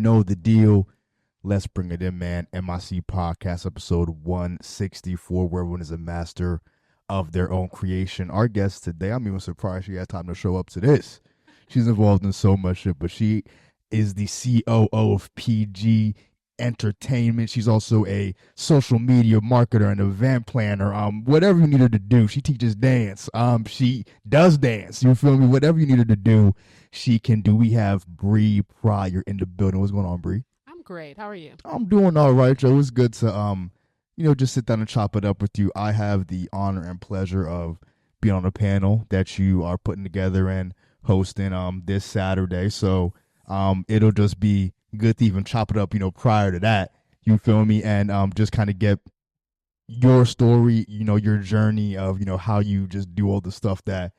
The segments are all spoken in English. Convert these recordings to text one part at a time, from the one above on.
know the deal. Let's bring it in, man. MIC Podcast, episode 164, where everyone is a master of their own creation. Our guest today, I'm even surprised she had time to show up to this. She's involved in so much shit, but she is the COO of PG Entertainment. She's also a social media marketer and event planner. Whatever you need her to do, she teaches dance. She does dance. You feel me? Whatever you need her to do, she can do. We have Bree Pryor in the building. What's going on, Bree? I'm great. How are you? I'm doing all right, Joe. It's good to just sit down and chop it up with you. I have the honor and pleasure of being on a panel that you are putting together and hosting this Saturday. So it'll just be good to even chop it up, prior to that. You feel me? And just kind of get your story, your journey of, how you just do all the stuff that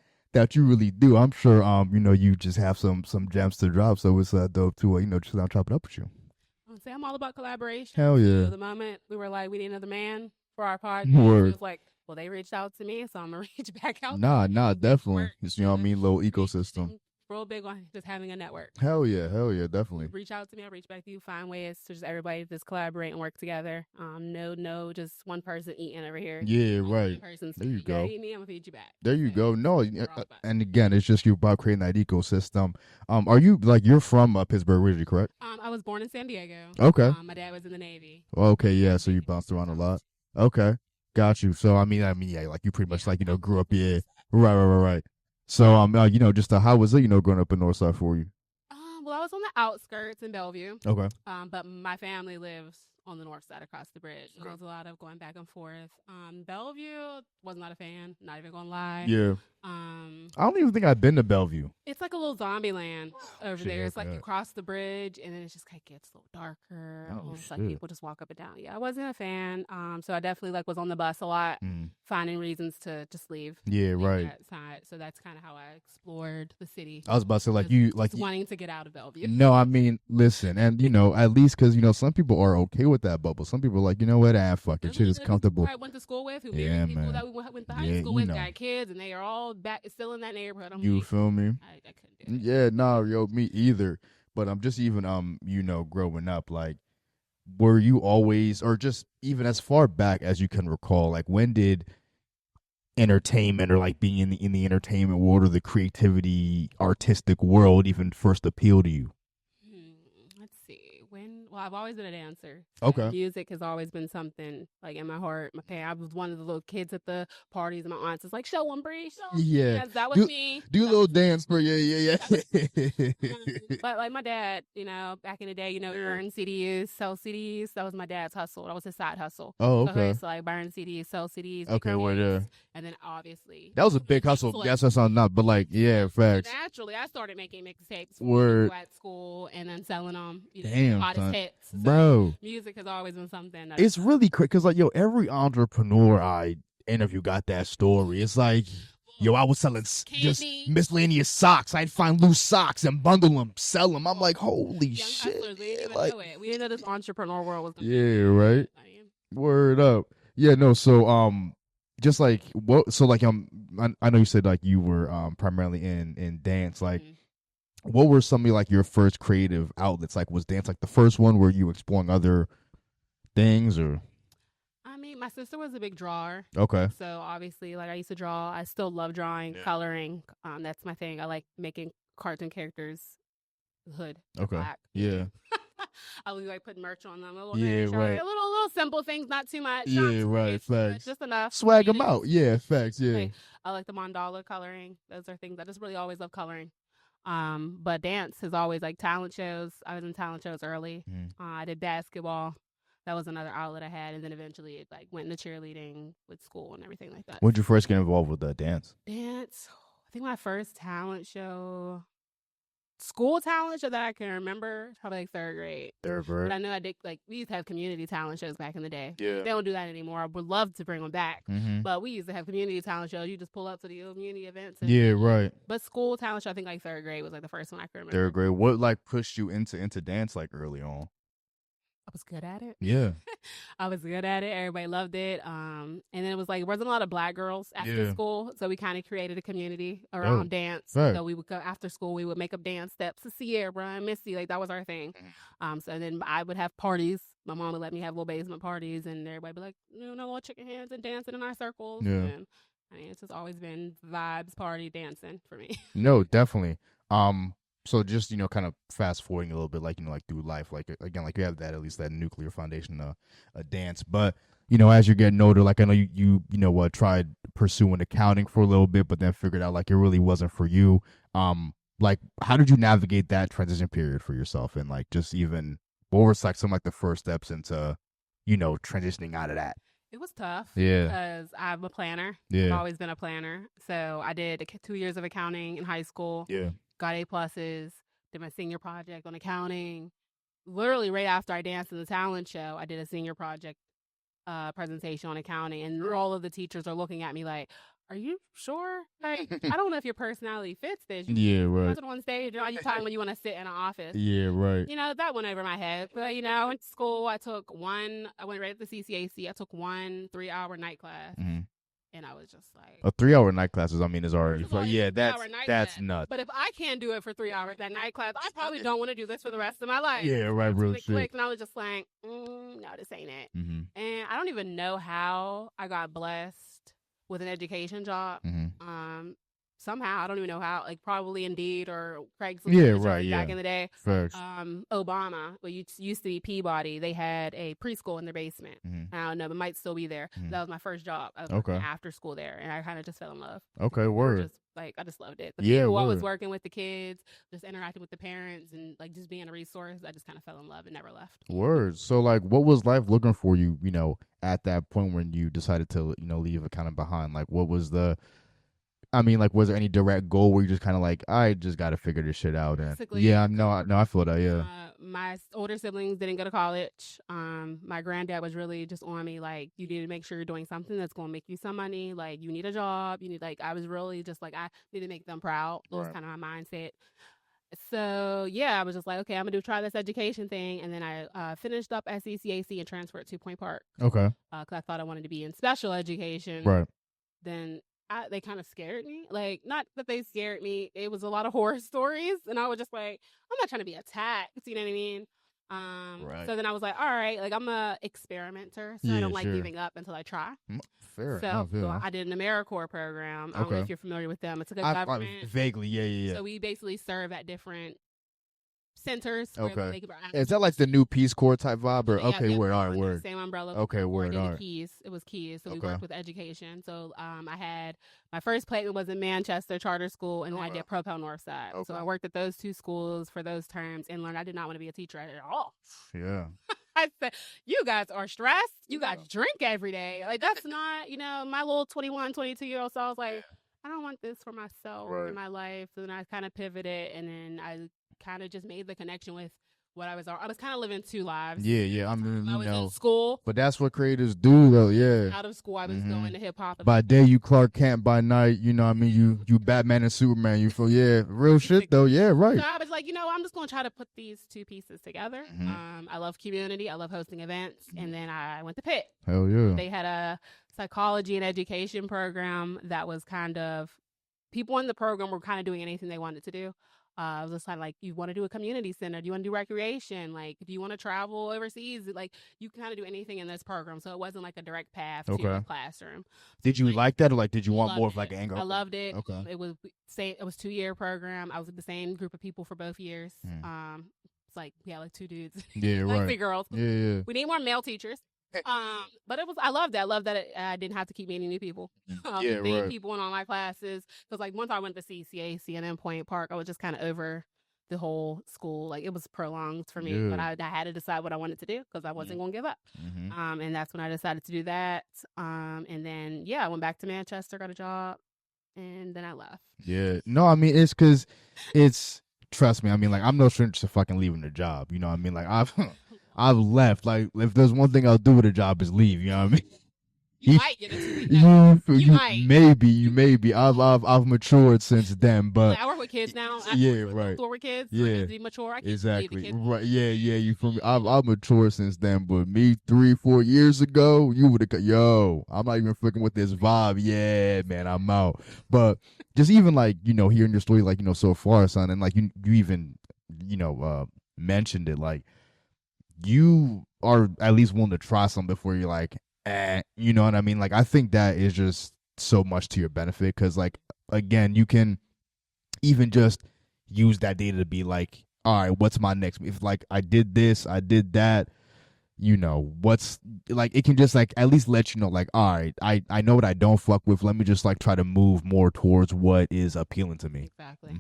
you really do. I'm sure you just have some gems to drop. So it's dope to just chop it up with you. Say I'm all about collaboration. Hell yeah. So the moment we were like, we need another man for our podcast, Word. it was like, well, they reached out to me, so I'm going to reach back out. Nah, definitely. It's, you know what I mean? Little ecosystem. Real big on just having a network. Hell yeah, definitely. Reach out to me, I'll reach back to you, find ways to just everybody just collaborate and work together. No, just one person eating over here. Yeah, right. There you go. Eat me, I'm going to feed you back. There you go. No, and again, it's just you about creating that ecosystem. Are you, you're from Pittsburgh originally, correct? I was born in San Diego. Okay. My dad was in the Navy. Okay, yeah, so you bounced around a lot. Okay, got you. So, I mean, yeah, you pretty much, grew up, yeah. Right. So, just how was it, growing up in Northside for you? Well, I was on the outskirts in Bellevue. Okay. But my family lives on the north side across the bridge. Okay. There was a lot of going back and forth. Bellevue, was not a fan, not even gonna lie. Yeah. I don't even think I've been to Bellevue. It's like a little zombie land over there. It's like you cross the bridge and then it just gets a little darker. It's like people just walk up and down. Yeah, I wasn't a fan. So I definitely was on the bus a lot, finding reasons to just leave. Yeah, right. That side. So that's kind of how I explored the city. I was about to say just wanting to get out of Bellevue. No, I mean, listen, and at least because some people are okay with that bubble. Some people are like, you know what, fuck it, shit is comfortable. I went to school with, who married people that we went to high school with, got kids, and they are all back still in that neighborhood. You feel me? I couldn't do it. Yeah, no, me either. But I'm just even growing up, were you always, or just even as far back as you can recall, when did entertainment or being in the entertainment world or the creativity artistic world even first appeal to you? Let's see. Well, I've always been a dancer. Okay. Music has always been something in my heart. I was one of the little kids at the parties, and my aunts was like, "Show 'em, Bree, show 'em." Yeah. Yes, that was me. Do a little dance for yeah. But my dad, back in the day, earn CDs, sell CDs. That was my dad's hustle. That was his side hustle. Oh, okay. So burn CDs, sell CDs. Okay, and then obviously that was a big hustle. Yes, that's not, but facts. Naturally, I started making mixtapes at school and then selling them. Damn, hottest hits. So bro. Music has always been something. It's really quick because every entrepreneur I interview got that story. It's I was selling just miscellaneous socks. I'd find loose socks and bundle them, sell them. I'm like, holy shit. Hustlers, we didn't even know it. We didn't know this entrepreneur world was going to be right. Word up. Yeah, no, so just what, so I know you said you were primarily in dance, what were some of your first creative outlets? Was dance the first one? Were you exploring other things or? I mean, my sister was a big drawer. Okay. So obviously, I used to draw. I still love drawing, coloring. That's my thing. I like making cartoon characters. Hood. Okay. Black. Yeah. I was putting merch on them. A little right. A little simple things, not too much. Yeah, right. Facts. Just enough. Swag them out. Yeah, facts. Yeah. I like the mandala coloring. Those are things I just really always love coloring. But dance is always talent shows. I was in talent shows early. I did basketball. That was another outlet I had, and then eventually it went into cheerleading with school and everything like that. When did you first get involved with dance? Dance. I think my first school talent show that I can remember, probably third grade. Third grade. But I know I did we used to have community talent shows back in the day. Yeah. They don't do that anymore. I would love to bring them back. Mm-hmm. But we used to have community talent shows. You just pull up to the community events. Yeah, right. But school talent show, I think third grade was the first one I can remember. Third grade. What pushed you into dance early on? I was good at it. Yeah. I was good at it. Everybody loved it. And then it was like, there wasn't a lot of black girls after school. So we kind of created a community around dance. Right. So we would go after school, we would make up dance steps to Sierra and Missy. Like, that was our thing. So then I would have parties. My mom would let me have little basement parties, and everybody would be like, little chicken hands and dancing in our circles. Yeah. And I mean, it's just always been vibes, party, dancing for me. No, definitely. So just, kind of fast forwarding a little bit, like, like through life, like, again, like you have that, at least that nuclear foundation, a dance. But, as you're getting older, like I know you tried pursuing accounting for a little bit, but then figured out like it really wasn't for you. Like, how did you navigate that transition period for yourself? And like, just even, what was like some like the first steps into, transitioning out of that? It was tough. Yeah. Because I'm a planner. Yeah. I've always been a planner. So I did 2 years of accounting in high school. Yeah. Got A+, did my senior project on accounting. Literally right after I danced in the talent show, I did a senior project presentation on accounting, and all of the teachers are looking at me like, are you sure? Like, I don't know if your personality fits this. Yeah, right. On stage, are you talking when you want to sit in an office? Yeah, right. That went over my head. But, I went to school. I went right to the CCAC. I took 1 3-hour night class. And I was just like, a 3-hour night classes, is already fun. Yeah, that's class. nuts. But if I can't do it for 3 hours that night class, I probably don't want to do this for the rest of my life. Yeah, right, real shit. Clicked, and I was just like, no, this ain't it. And I don't even know how I got blessed with an education job. Somehow, I don't even know how, like probably Indeed or Craigslist. Yeah, right, back in the day. Facts. Obama, well, used to be Peabody, they had a preschool in their basement. I don't know, it might still be there. That was my first job. I was working after school there, and I kind of just fell in love. Okay, word. I just loved it. Yeah, people, I was working with the kids, just interacting with the parents, and like just being a resource. I just kind of fell in love and never left. Word. So like, what was life looking for you, at that point when you decided to, leave it kind of behind? Like, what was was there any direct goal where you just kind of like, I just got to figure this shit out? And yeah, no, I feel that. Yeah. My older siblings didn't go to college. My granddad was really just on me, like, you need to make sure you're doing something that's going to make you some money. Like, you need a job. You need, like, I was really just like, I need to make them proud. That was kind of my mindset. So, yeah, I was just like, okay, I'm going to try this education thing. And then I finished up at CCAC and transferred to Point Park. Okay. Because I thought I wanted to be in special education. Right. Then they kind of scared me. Like, not that they scared me. It was a lot of horror stories. And I was just like, I'm not trying to be attacked. You know what I mean? So then I was like, all right, like, I'm a experimenter. So I don't like giving up until I try. Fair. So I did an AmeriCorps program. I don't know if you're familiar with them. It's a good government. Vaguely, yeah. So we basically serve at different centers. Okay. Is that like the new Peace Corps type vibe? Or word. Same umbrella. Okay, word. All right. It was Keys. So we worked with education. So I had my first placement was in Manchester Charter School, and then I did Propel Northside. So I worked at those 2 schools for those terms and learned I did not want to be a teacher at all. Yeah. I said, you guys are stressed. You guys drink every day. Like, that's not, my little 21, 22-year-old self. Like, I don't want this for myself in my life. So then I kind of pivoted, and then I kind of just made the connection with what I was kind of living 2 lives. Yeah. I was in school, but that's what creators do, though. Yeah. Out of school, I was going to hip hop. By day, you Clark Kent. By night, you Batman and Superman. You feel real shit though. Yeah, right. So I was like, I'm just gonna try to put these 2 pieces together. I love community. I love hosting events, and then I went to Pitt. Hell yeah. They had a psychology and education program that was kind of, people in the program were kind of doing anything they wanted to do. I was just like, you want to do a community center? Do you want to do recreation? Like, do you want to travel overseas? Like, you can kind of do anything in this program. So it wasn't like a direct path to a classroom. Did you like that, or like, did you want more of like an angle? I loved it. Okay. It was 2-year program. I was with the same group of people for both years. It's like, like 2 dudes. Yeah, like right. 3 girls. Yeah. We need more male teachers. But I loved that. I loved that I didn't have to keep meeting new people. Meeting people in all my classes. Because like once I went to CCAC and then Point Park, I was just kind of over the whole school. Like, it was prolonged for me. But I had to decide what I wanted to do because I wasn't going to give up. And that's when I decided to do that. And then I went back to Manchester, got a job, and then I left. Yeah. No, it's because trust me, like, I'm no stranger to fucking leaving the job. You know what I mean? Like, I've left. Like, if there's one thing I'll do with a job is leave. You know what I mean? You might get a 2-week notice. You might. Maybe. I've matured since then, but like, I work with kids now. Right. Work with kids. Yeah, to be mature. I can't exactly. Kids. Right. Yeah. You feel me? I've matured since then, but me 3-4 years ago, you would have. Yo, I'm not even fucking with this vibe. Yeah, man, I'm out. But just even like hearing your story, like so far, son, and like you even mentioned it, like you are at least willing to try something before you're like, you know what I mean? Like, I think that is just so much to your benefit because, like, again, you can even just use that data to be like, all right, what's my next? If like I did this, I did that, what's like it can just like at least let you know like, all right, I know what I don't fuck with, let me just like try to move more towards what is appealing to me. Exactly.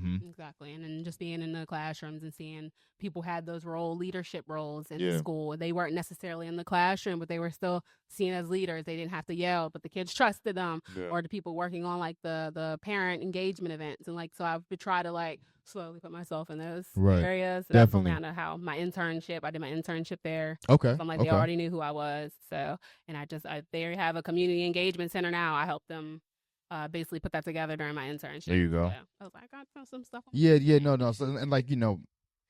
And then just being in the classrooms and seeing people had those leadership roles in school. They weren't necessarily in the classroom, but they were still seen as leaders. They didn't have to yell, but the kids trusted them. Or the people working on like the parent engagement events. And like so I would try to like slowly put myself in those areas. So Definitely. That's kind of how I did my internship there. Okay. So I'm like, they already knew who I was. So, and they have a community engagement center now. I helped them basically put that together during my internship. There you go. So I was like, I got some stuff. No. So, and like,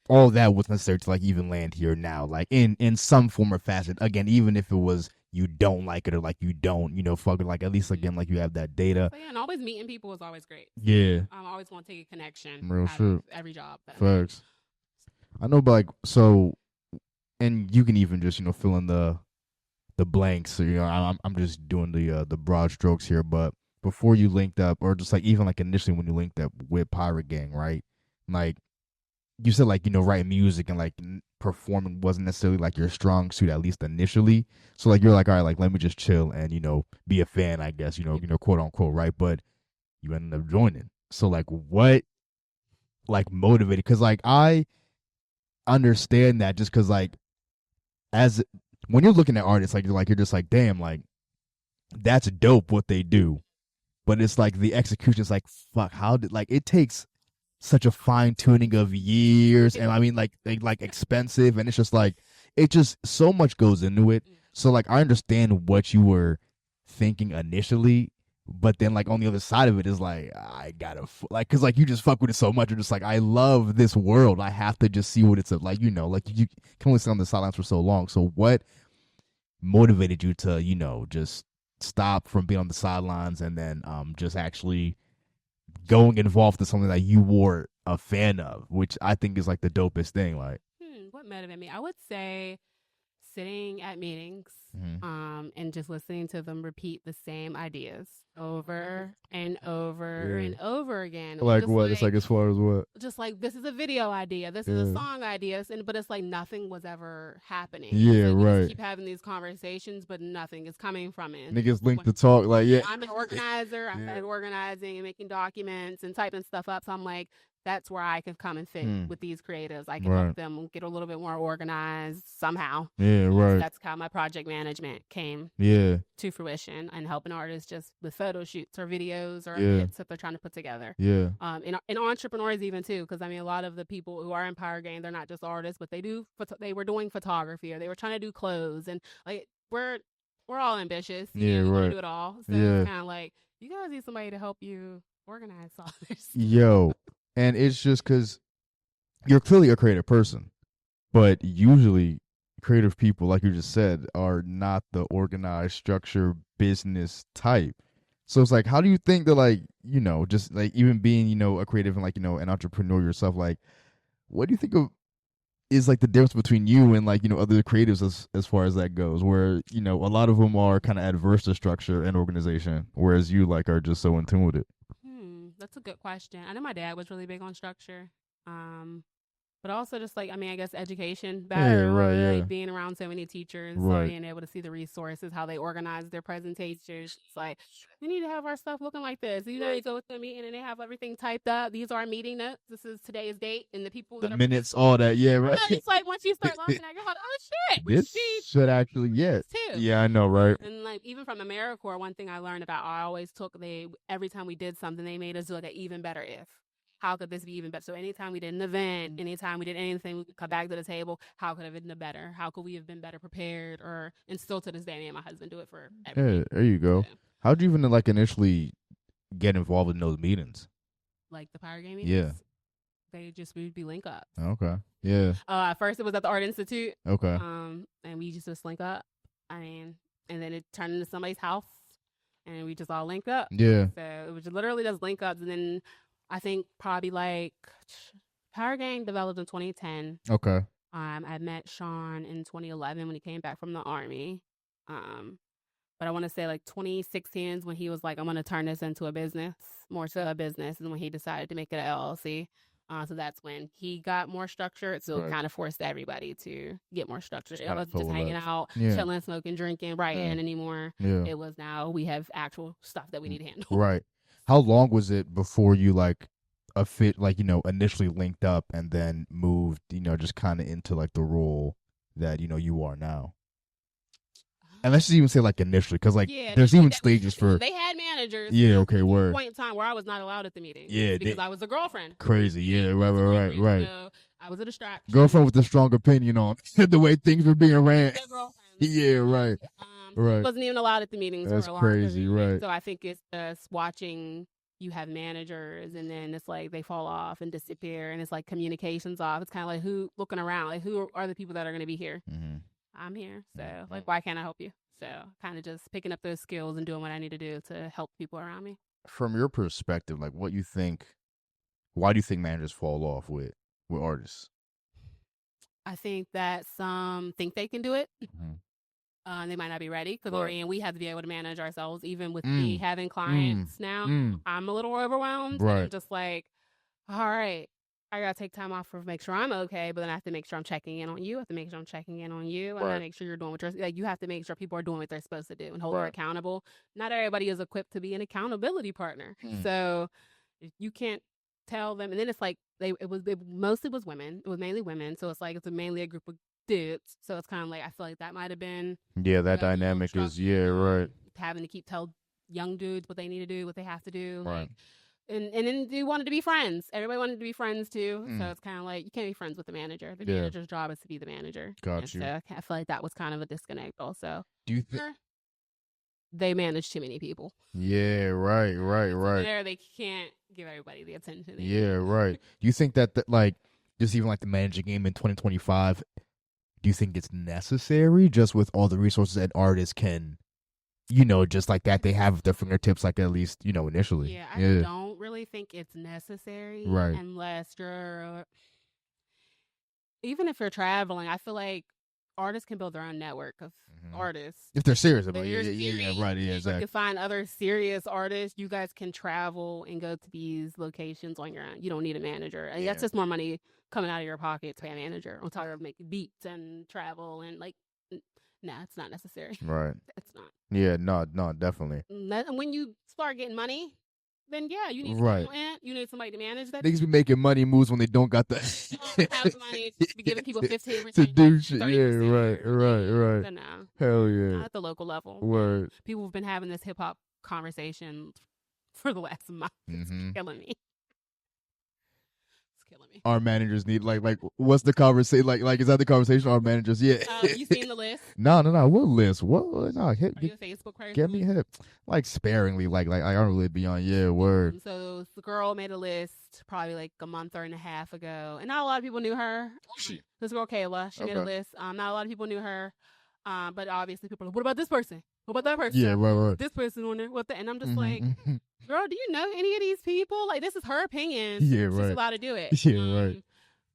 all that was necessary to like even land here now, like in some form or fashion. Again, even if it was you don't like it or like you don't, fucking like at least again like you have that data. So, and always meeting people is always great. So, yeah. I'm always going to take a connection. Real shit. Every job. Facts. I know, but like so, and you can even just fill in the blanks. So, I'm just doing the broad strokes here, but before you linked up, or just like even like initially when you linked up with Pirate Gang, right? Like you said, like writing music and like performing wasn't necessarily like your strong suit, at least initially. So like you're like, all right, like let me just chill and be a fan, I guess, quote unquote, right? But you ended up joining. So like what like motivated? Because like I understand that just because like as when you're looking at artists, like you're just like, damn, like that's dope what they do, but it's like the execution is like, fuck, how did like it takes such a fine tuning of years, and I mean like expensive, and it's just like it just so much goes into it. So like I understand what you were thinking initially, but then like on the other side of it is like I gotta like because like you just fuck with it so much. You're just like, I love this world. I have to just see what it's like. Like you can only stay on the sidelines for so long. So what motivated you to just stop from being on the sidelines and then just actually going involved in something that you were a fan of, which I think is like the dopest thing. Like, what motivated me? I would say sitting at meetings, and just listening to them repeat the same ideas over and over and over again. Like what? It's like as far as what? Just like this is a video idea, this is a song idea, but it's like nothing was ever happening. Yeah, like, right. Just keep having these conversations, but nothing is coming from it. Niggas link to talk, like I'm an organizer. I'm like organizing and making documents and typing stuff up. So I'm like, that's where I can come and fit with these creatives. I can help them get a little bit more organized somehow. Yeah, right. That's how my project management came to fruition, and helping artists just with photo shoots or videos or hits that they're trying to put together. Yeah. And entrepreneurs even too, because I mean a lot of the people who are in Pryor Gang, they're not just artists, but they were doing photography, or they were trying to do clothes, and like we're all ambitious. You know, right. Do it all. So it's kind of like you guys need somebody to help you organize all this. Yo. And it's just because you're clearly a creative person, but usually creative people, like you just said, are not the organized, structure, business type. So it's like, how do you think that, like, just like even being, a creative and like, an entrepreneur yourself, like, what do you think of is like the difference between you and like, other creatives as far as that goes, where, a lot of them are kind of adverse to structure and organization, whereas you like are just so in tune with it? That's a good question. I know my dad was really big on structure. But also just like, I mean, I guess education better, like being around so many teachers, being able to see the resources, how they organize their presentations. It's like, we need to have our stuff looking like this. You go to a meeting and they have everything typed up. These are our meeting notes. This is today's date, and the people the minutes, all that, right. It's like once you start looking at your heart, oh shit, this should actually, yeah, I know, right? And like even from AmeriCorps, one thing I learned about, I always every time we did something, they made us do like an even better if. how could this be even better? So anytime we did an event, anytime we did anything, we could come back to the table. How could it have been better? How could we have been better prepared? And still to this day, me and my husband do it for everything. Yeah, there you go. So, how'd you even like initially get involved in those meetings? Like the Pryor game meetings? Yeah. We'd be link up. Okay. Yeah. At first it was at the Art Institute. Okay. And we just link up. And then it turned into somebody's house, and we just all link up. Yeah. So it was literally just link ups, and then I think probably like Power Gang developed in 2010. Okay. I met Sean in 2011 when he came back from the Army. But I want to say like 2016 is when he was like, I'm going to turn this into a business, more so a business, and when he decided to make it an LLC. So that's when he got more structured. So it kind of forced everybody to get more structured. It wasn't just hanging out, chilling, smoking, drinking, writing anymore. Yeah. It was now we have actual stuff that we need to handle. Right. How long was it before you like initially linked up and then moved, just kind of into like the role that, you are now? And let's just even say like initially, because like there's even stages for. They had managers. Yeah. Okay. Word. Point in time where I was not allowed at the meeting. Yeah. Because I was a girlfriend. Crazy. Yeah. Right. So I was a distraction. Girlfriend with a strong opinion on the way things were being ran. Yeah. Right. Right. Wasn't even allowed at the meetings. That's crazy. Right. So I think it's us watching. You have managers, and then it's like they fall off and disappear, and it's like communications off. It's kind of like who looking around, like who are the people that are going to be here. Mm-hmm. I'm here, so like why can't I help you? So kind of just picking up those skills and doing what I need to do to help people around me. From your perspective, like why do you think managers fall off with artists? I think that some think they can do it. Mm-hmm. They might not be ready because we have to be able to manage ourselves. Even with me having clients now, I'm a little overwhelmed. Right. I'm just like, all right, I got to take time off for make sure I'm okay, but then I have to make sure I'm checking in on you. I have to make sure I'm checking in on you. I got to make sure you're doing what you're like. You have to make sure people are doing what they're supposed to do and hold them accountable. Not everybody is equipped to be an accountability partner. So if you can't tell them, and then it's like it mostly was women. It was mainly women. So it's like it's mainly a group of dudes. So it's kind of like I feel like that might have been that dynamic is right. Having to tell young dudes what they need to do, what they have to do. Right. Like, and then they wanted to be friends. Everybody wanted to be friends too. So it's kind of like you can't be friends with the manager. The manager's job is to be the manager. Got you. So I feel like that was kind of a disconnect also. Do you think they manage too many people? Yeah, right. There they can't give everybody the attention. Right. Do you think that like just even like the managing game in 2025, do you think it's necessary just with all the resources that artists can, just like that they have at their fingertips, like at least, initially? Yeah, I don't really think it's necessary. Right. Unless even if you're traveling, I feel like artists can build their own network of artists. If they're serious about it. Yeah, right. Yeah, exactly. You can find other serious artists. You guys can travel and go to these locations on your own. You don't need a manager. And that's just more money coming out of your pocket to pay a manager on top of making beats and travel and like, nah, it's not necessary. Right. It's not. Yeah, no, definitely. And when you start getting money, then you need you need somebody to manage that. Niggas be making money moves when they don't got the have the money to be giving people 15% to do shit. Yeah, right. But no. Hell yeah. Not at the local level. Word. People have been having this hip hop conversation for the last month. It's killing me. Killing me. Our managers need like what's the conversation like is that the conversation? Our managers, you seen the list? No. What list? What? No, Are you a Facebook person? Get me hip. Like sparingly, like I don't really be on. Word. So the girl made a list probably like a month or and a half ago, and not a lot of people knew her. This girl Kayla, she made a list. Not a lot of people knew her, but obviously people are like, what about this person? What about that person? Yeah, right. This person on there. What the? And I'm just like, girl, do you know any of these people? Like, this is her opinion. Yeah, right. She's allowed to do it. Yeah, right.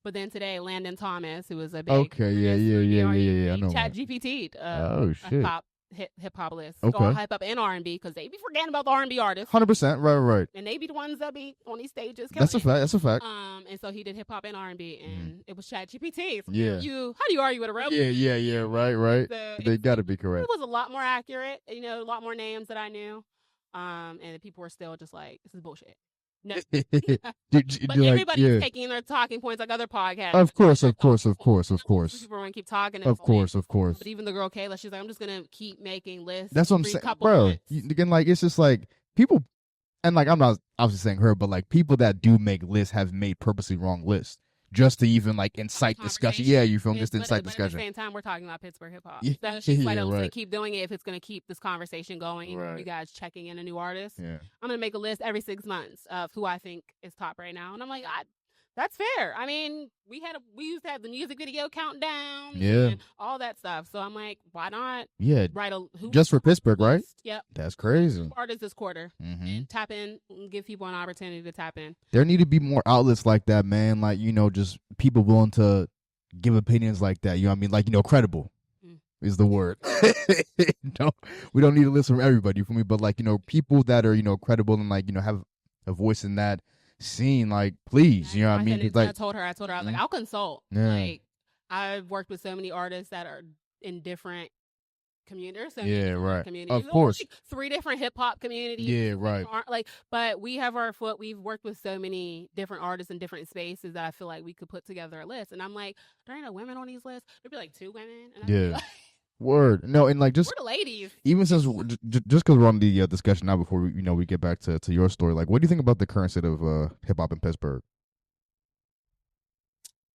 But then today, Landon Thomas, who was a big I know. Chat GPT'd shit. Pop hip hop list. Okay. Go hype up and R&B because they be forgetting about the R&B artists. 100%. Right. And they be the ones that be on these stages. That's a fact. And so he did hip hop and R&B, and it was Chat GPT. So yeah. How do you argue with a robot? Yeah. Right. So they got to be correct. It was a lot more accurate. A lot more names that I knew. And the people were still just like, this is bullshit. No. But everybody's taking their talking points like other podcasts. Of course. People are going to keep talking. Of course. But even the girl Kayla, she's like, I'm just going to keep making lists. That's what I'm saying, bro. Again, like, it's just like people And like I'm not obviously saying her, but like people that do make lists have made purposely wrong lists just to even like incite discussion. Yeah, you feel me? Just to incite discussion. But at the same time, we're talking about Pittsburgh hip hop. Yeah, So she's like, yeah, I'm just gonna right. keep doing it if it's gonna keep this conversation going. Right. You guys checking in a new artist. Yeah. I'm gonna make a list every 6 months of who I think is top right now, and I'm like, that's fair. I mean, we used to have the music video countdown, Yeah, and all that stuff. So I'm like, why not? yeah. Write just for Pittsburgh, right? Yep. That's crazy. Artists this quarter. Mm-hmm. Tap in, give people an opportunity to tap in. There need to be more outlets like that, man. Like, you know, just people willing to give opinions like that. You know what I mean? Like, you know, credible is the word. No, we don't need to listen from everybody, you feel me? But like, you know, people that are, you know, credible and like, you know, have a voice in that scene, like, please, you know what I mean? Like, I told her, I was like, I'll consult. Yeah. Like, I've worked with so many artists that are in different communities. So yeah, right. Communities. Of course. Like 3 different hip hop communities. Yeah, right. Like, but we have we've worked with so many different artists in different spaces that I feel like we could put together a list. And I'm like, there ain't no women on these lists. There'd be like 2 women. And yeah. Like, word. No, and like just we're the ladies. Even since just because we're on the discussion now, before we get back to your story, like, what do you think about the current state of hip hop in Pittsburgh?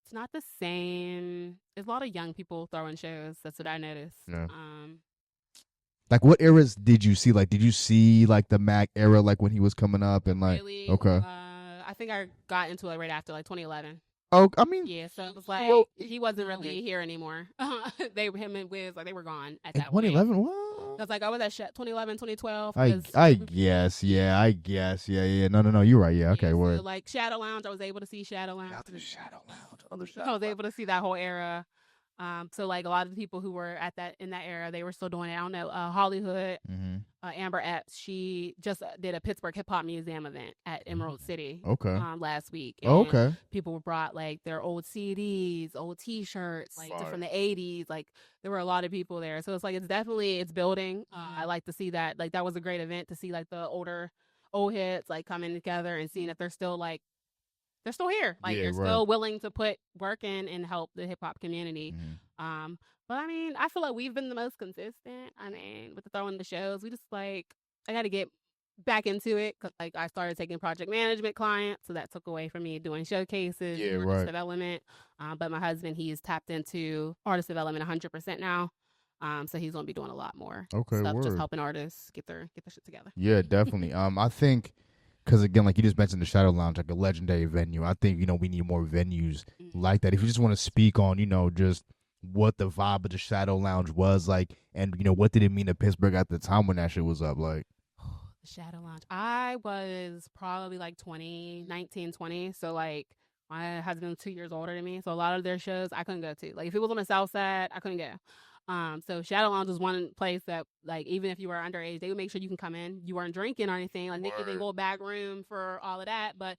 It's not the same. There's a lot of young people throwing shows. That's what I noticed. Yeah. Like, what eras did you see? Like, did you see like the Mac era, like when he was coming up, and like, really, okay, I think I got into it right after like 2011. Oh, I mean, yeah, so it was like he wasn't really here anymore. Him and Wiz, like, they were gone at that 2011. What? I was like, I was at 2011, 2012. I guess, yeah, yeah. No, you're right. Yeah, okay, word. So like Shadow Lounge, I was able to see Shadow Lounge. Shadow Lounge. I was able to see that whole era. So like a lot of the people who were in that era, they were still doing it. I don't know. Hollywood, Amber Epps, she just did a Pittsburgh Hip Hop Museum event at Emerald City. Okay. Last week. And okay. People brought like their old CDs, old T-shirts, like from the 80s. Like there were a lot of people there. So it's like it's building. I like to see that. Like that was a great event to see like the old hits like coming together and seeing that they're still here. Like they're still willing to put work in and help the hip hop community. But I mean, I feel like we've been the most consistent. I mean, with throwing the shows, we just like, I got to get back into it because like I started taking project management clients, so that took away from me doing showcases, artist development. But my husband, he's tapped into artist development 100% now. So he's gonna be doing a lot more stuff, just helping artists get their shit together. Yeah, definitely. I think. Because, again, like you just mentioned, the Shadow Lounge, like a legendary venue. I think, you know, we need more venues like that. If you just want to speak on, you know, just what the vibe of the Shadow Lounge was like, and, you know, what did it mean to Pittsburgh at the time when that shit was up? Like, the Shadow Lounge. I was probably like 19, 20. So, like, my husband was 2 years older than me. So, a lot of their shows I couldn't go to. Like, if it was on the South Side, I couldn't go. So Shadow Lounge was one place that, like, even if you were underage, they would make sure you can come in. You weren't drinking or anything. Like, they gave a little back room for all of that, but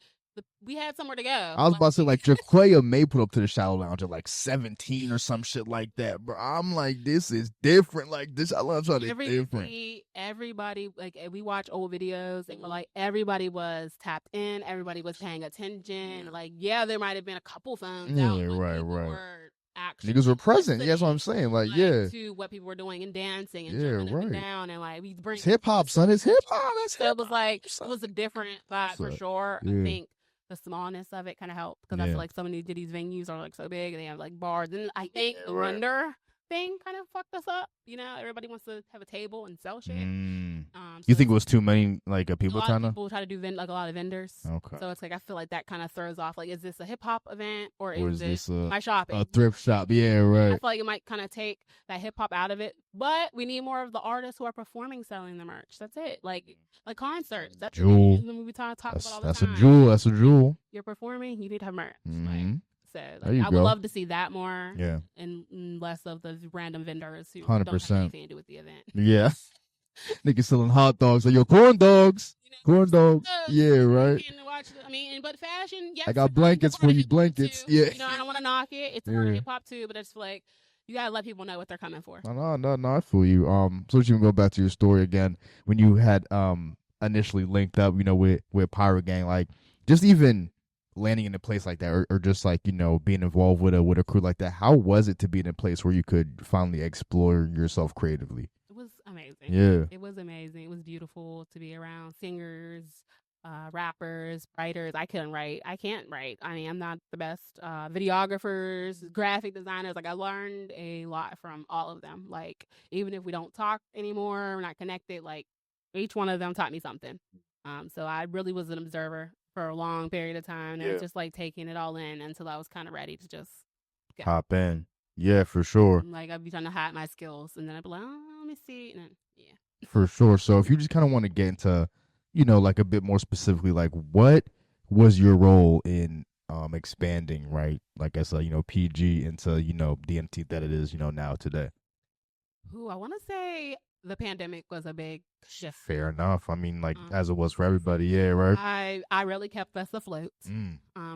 we had somewhere to go. I was about to say, like, Jaquaya May put up to the Shadow Lounge at like 17 or some shit like that, bro. I'm like, this is different. Like, this Shadow Lounge is different. Everybody, like, we watch old videos, and like everybody was tapped in. Everybody was paying attention. Like, yeah, there might have been a couple phones out. Right. Niggas were present. Yeah, that's what I'm saying. Like, to what people were doing and dancing and jumping up and down, and like we bring it's hip hop, son. It's hip hop. So it was like it was a different vibe for sure. I think the smallness of it kind of helped because I feel like some of these venues are like so big and they have like bars, and I think the render thing kind of fucked us up. You know, everybody wants to have a table and sell shit. You think it was too many like people trying to? People try to do like a lot of vendors. Okay. So it's like I feel like that kind of throws off. Like, is this a hip hop event or is this my shopping? A thrift shop? Yeah, right. I feel like it might kind of take that hip hop out of it, but we need more of the artists who are performing selling the merch. That's it. Like concerts. That's jewel. We talk about all the that's time. A jewel. That's a jewel. You're performing. You need to have merch. So I would love to see that more. Yeah. And less of the random vendors who 100%. don't have anything to do with the event. Yeah. Niggas selling hot dogs. Like, yo, corn dogs. Corn dogs. Yeah, right. But fashion, yes. I got blankets for you, blankets. Yeah. You know, I don't want to knock it. It's more hip hop too, but it's like you gotta let people know what they're coming for. No, I feel you. So you can go back to your story again when you had initially linked up, you know, with Pryor Gang, like just even landing in a place like that, or just like, you know, being involved with a crew like that. How was it to be in a place where you could finally explore yourself creatively? It was amazing. Yeah. It was amazing. It was beautiful to be around singers, rappers, writers. I couldn't write. I can't write. I mean, I'm not the best. Videographers, graphic designers. Like, I learned a lot from all of them. Like, even if we don't talk anymore, we're not connected, like, each one of them taught me something. So I really was an observer for a long period of time, and just like taking it all in until I was kind of ready to just go. Hop in. Yeah, for sure. Like, I'd be trying to hide my skills, and then I'd be like, oh, let me see. And then, yeah. For sure. So if you just kind of want to get into, like a bit more specifically, like what was your role in expanding, right? Like as a, PG into, the entity that it is, now today. Ooh, I want to say the pandemic was a big shift. Fair enough. I mean, like as it was for everybody, yeah, right? I really kept us afloat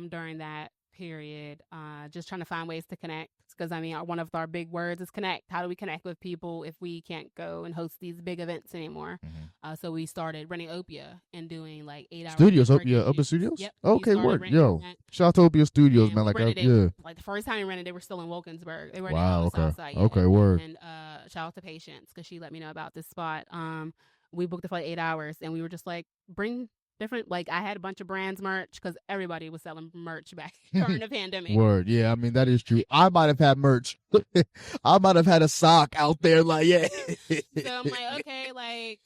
during that period, just trying to find ways to connect. Because, I mean, one of our big words is connect. How do we connect with people if we can't go and host these big events anymore? So we started running Opia and doing like 8-hour studios. Opia Studios? Yep. Okay, word. Yo, shout out to Opia Studios, man. Like, yeah. Like, the first time we rented, they were still in Wilkinsburg. They were wow, on okay. the south side. Okay, word. And shout out to Patience, because she let me know about this spot. We booked it for like 8 hours, and we were just like, bring different, like, I had a bunch of brands merch because everybody was selling merch back during the pandemic. Word, yeah, I mean that is true. I might have had merch. I might have had a sock out there, like, yeah. So I'm like, okay, like,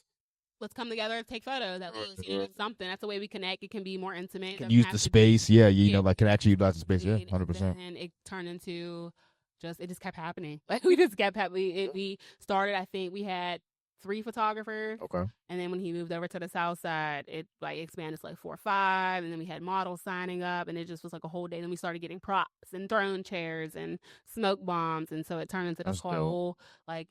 let's come together and take photos. At least, something. That's the way we connect. It can be more intimate. Can use the space, yeah. Like can actually utilize the space, yeah, 100%. And it turned into it just kept happening. Like, we just kept happening. We started. I think we had 3 photographers. Okay. And then when he moved over to the south side, it like expanded to like 4 or 5. And then we had models signing up, and it just was like a whole day. Then we started getting props and throne chairs and smoke bombs. And so it turned into this whole like,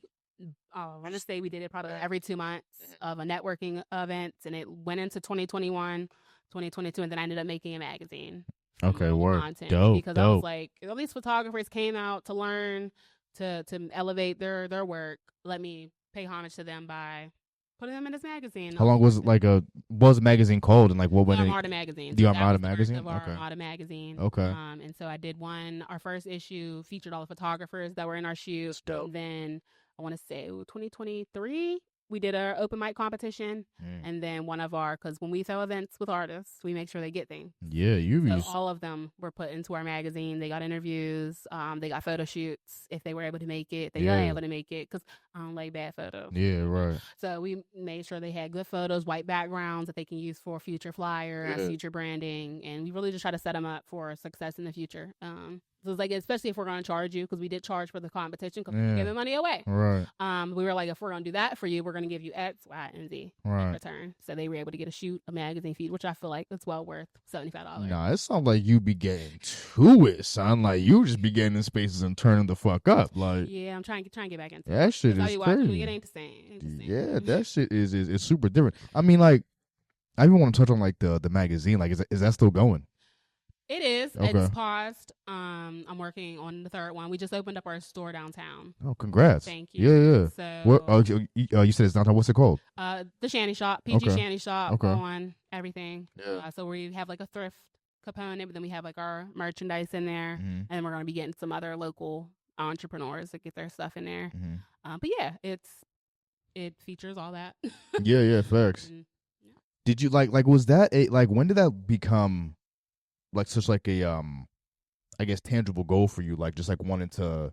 I want to say we did it probably every 2 months of a networking event. And it went into 2021, 2022. And then I ended up making a magazine. Okay, word. Dope. Because I was like, all these photographers came out to learn, to elevate their work. Let me pay homage to them by putting them in this magazine. How long was it? Like what was the magazine called, and like what went in? Armada magazine. The Armada magazine. Of our Armada magazine. Okay. And so I did one. Our first issue featured all the photographers that were in our shoot. And then I want to say 2023. We did our open mic competition, and then one of our, because when we throw events with artists, we make sure they get things. Yeah, so all of them were put into our magazine. They got interviews. They got photo shoots if they were able to make it. They weren't able to make it because I don't like bad photos. Yeah, right. So we made sure they had good photos, white backgrounds that they can use for future flyers, future branding, and we really just try to set them up for success in the future. So it's like, especially if we're going to charge you, because we did charge for the competition because we're giving money away. Right. We were like, if we're going to do that for you, we're going to give you X, Y, and Z in return. So they were able to get a shoot, a magazine feed, which I feel like it's well worth $75. Nah, it sounds like you be getting to it, son. Like you just be getting in spaces and turning the fuck up. Like, yeah, I'm trying to get back into that shit is crazy. It ain't the same. Yeah, that shit is super different. I mean, like, I even want to touch on like the magazine. Like, is that still going? It is. Okay. It's paused. I'm working on the 3rd one. We just opened up our store downtown. Oh, congrats! Thank you. Yeah. So, what? You said it's downtown. What's it called? The Shanty Shop, PG Shanty Shop, on everything. Yeah. So we have like a thrift component, but then we have like our merchandise in there, and then we're gonna be getting some other local entrepreneurs to get their stuff in there. But yeah, it features all that. yeah, facts. Did you like was that when did that become like such like a I guess tangible goal for you, like just like wanting to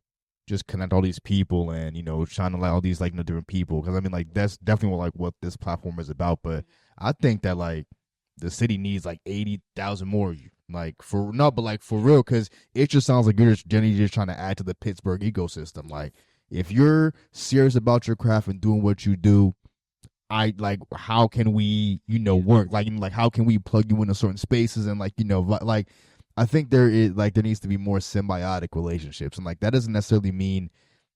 just connect all these people and trying to like all these like different people? Because I mean, like, that's definitely what this platform is about. But I think that like the city needs like 80,000 more of you, like for real, because it just sounds like you're just trying to add to the Pittsburgh ecosystem. Like, if you're serious about your craft and doing what you do, how can we, work? Like how can we plug you into certain spaces and like I think there needs to be more symbiotic relationships, and like that doesn't necessarily mean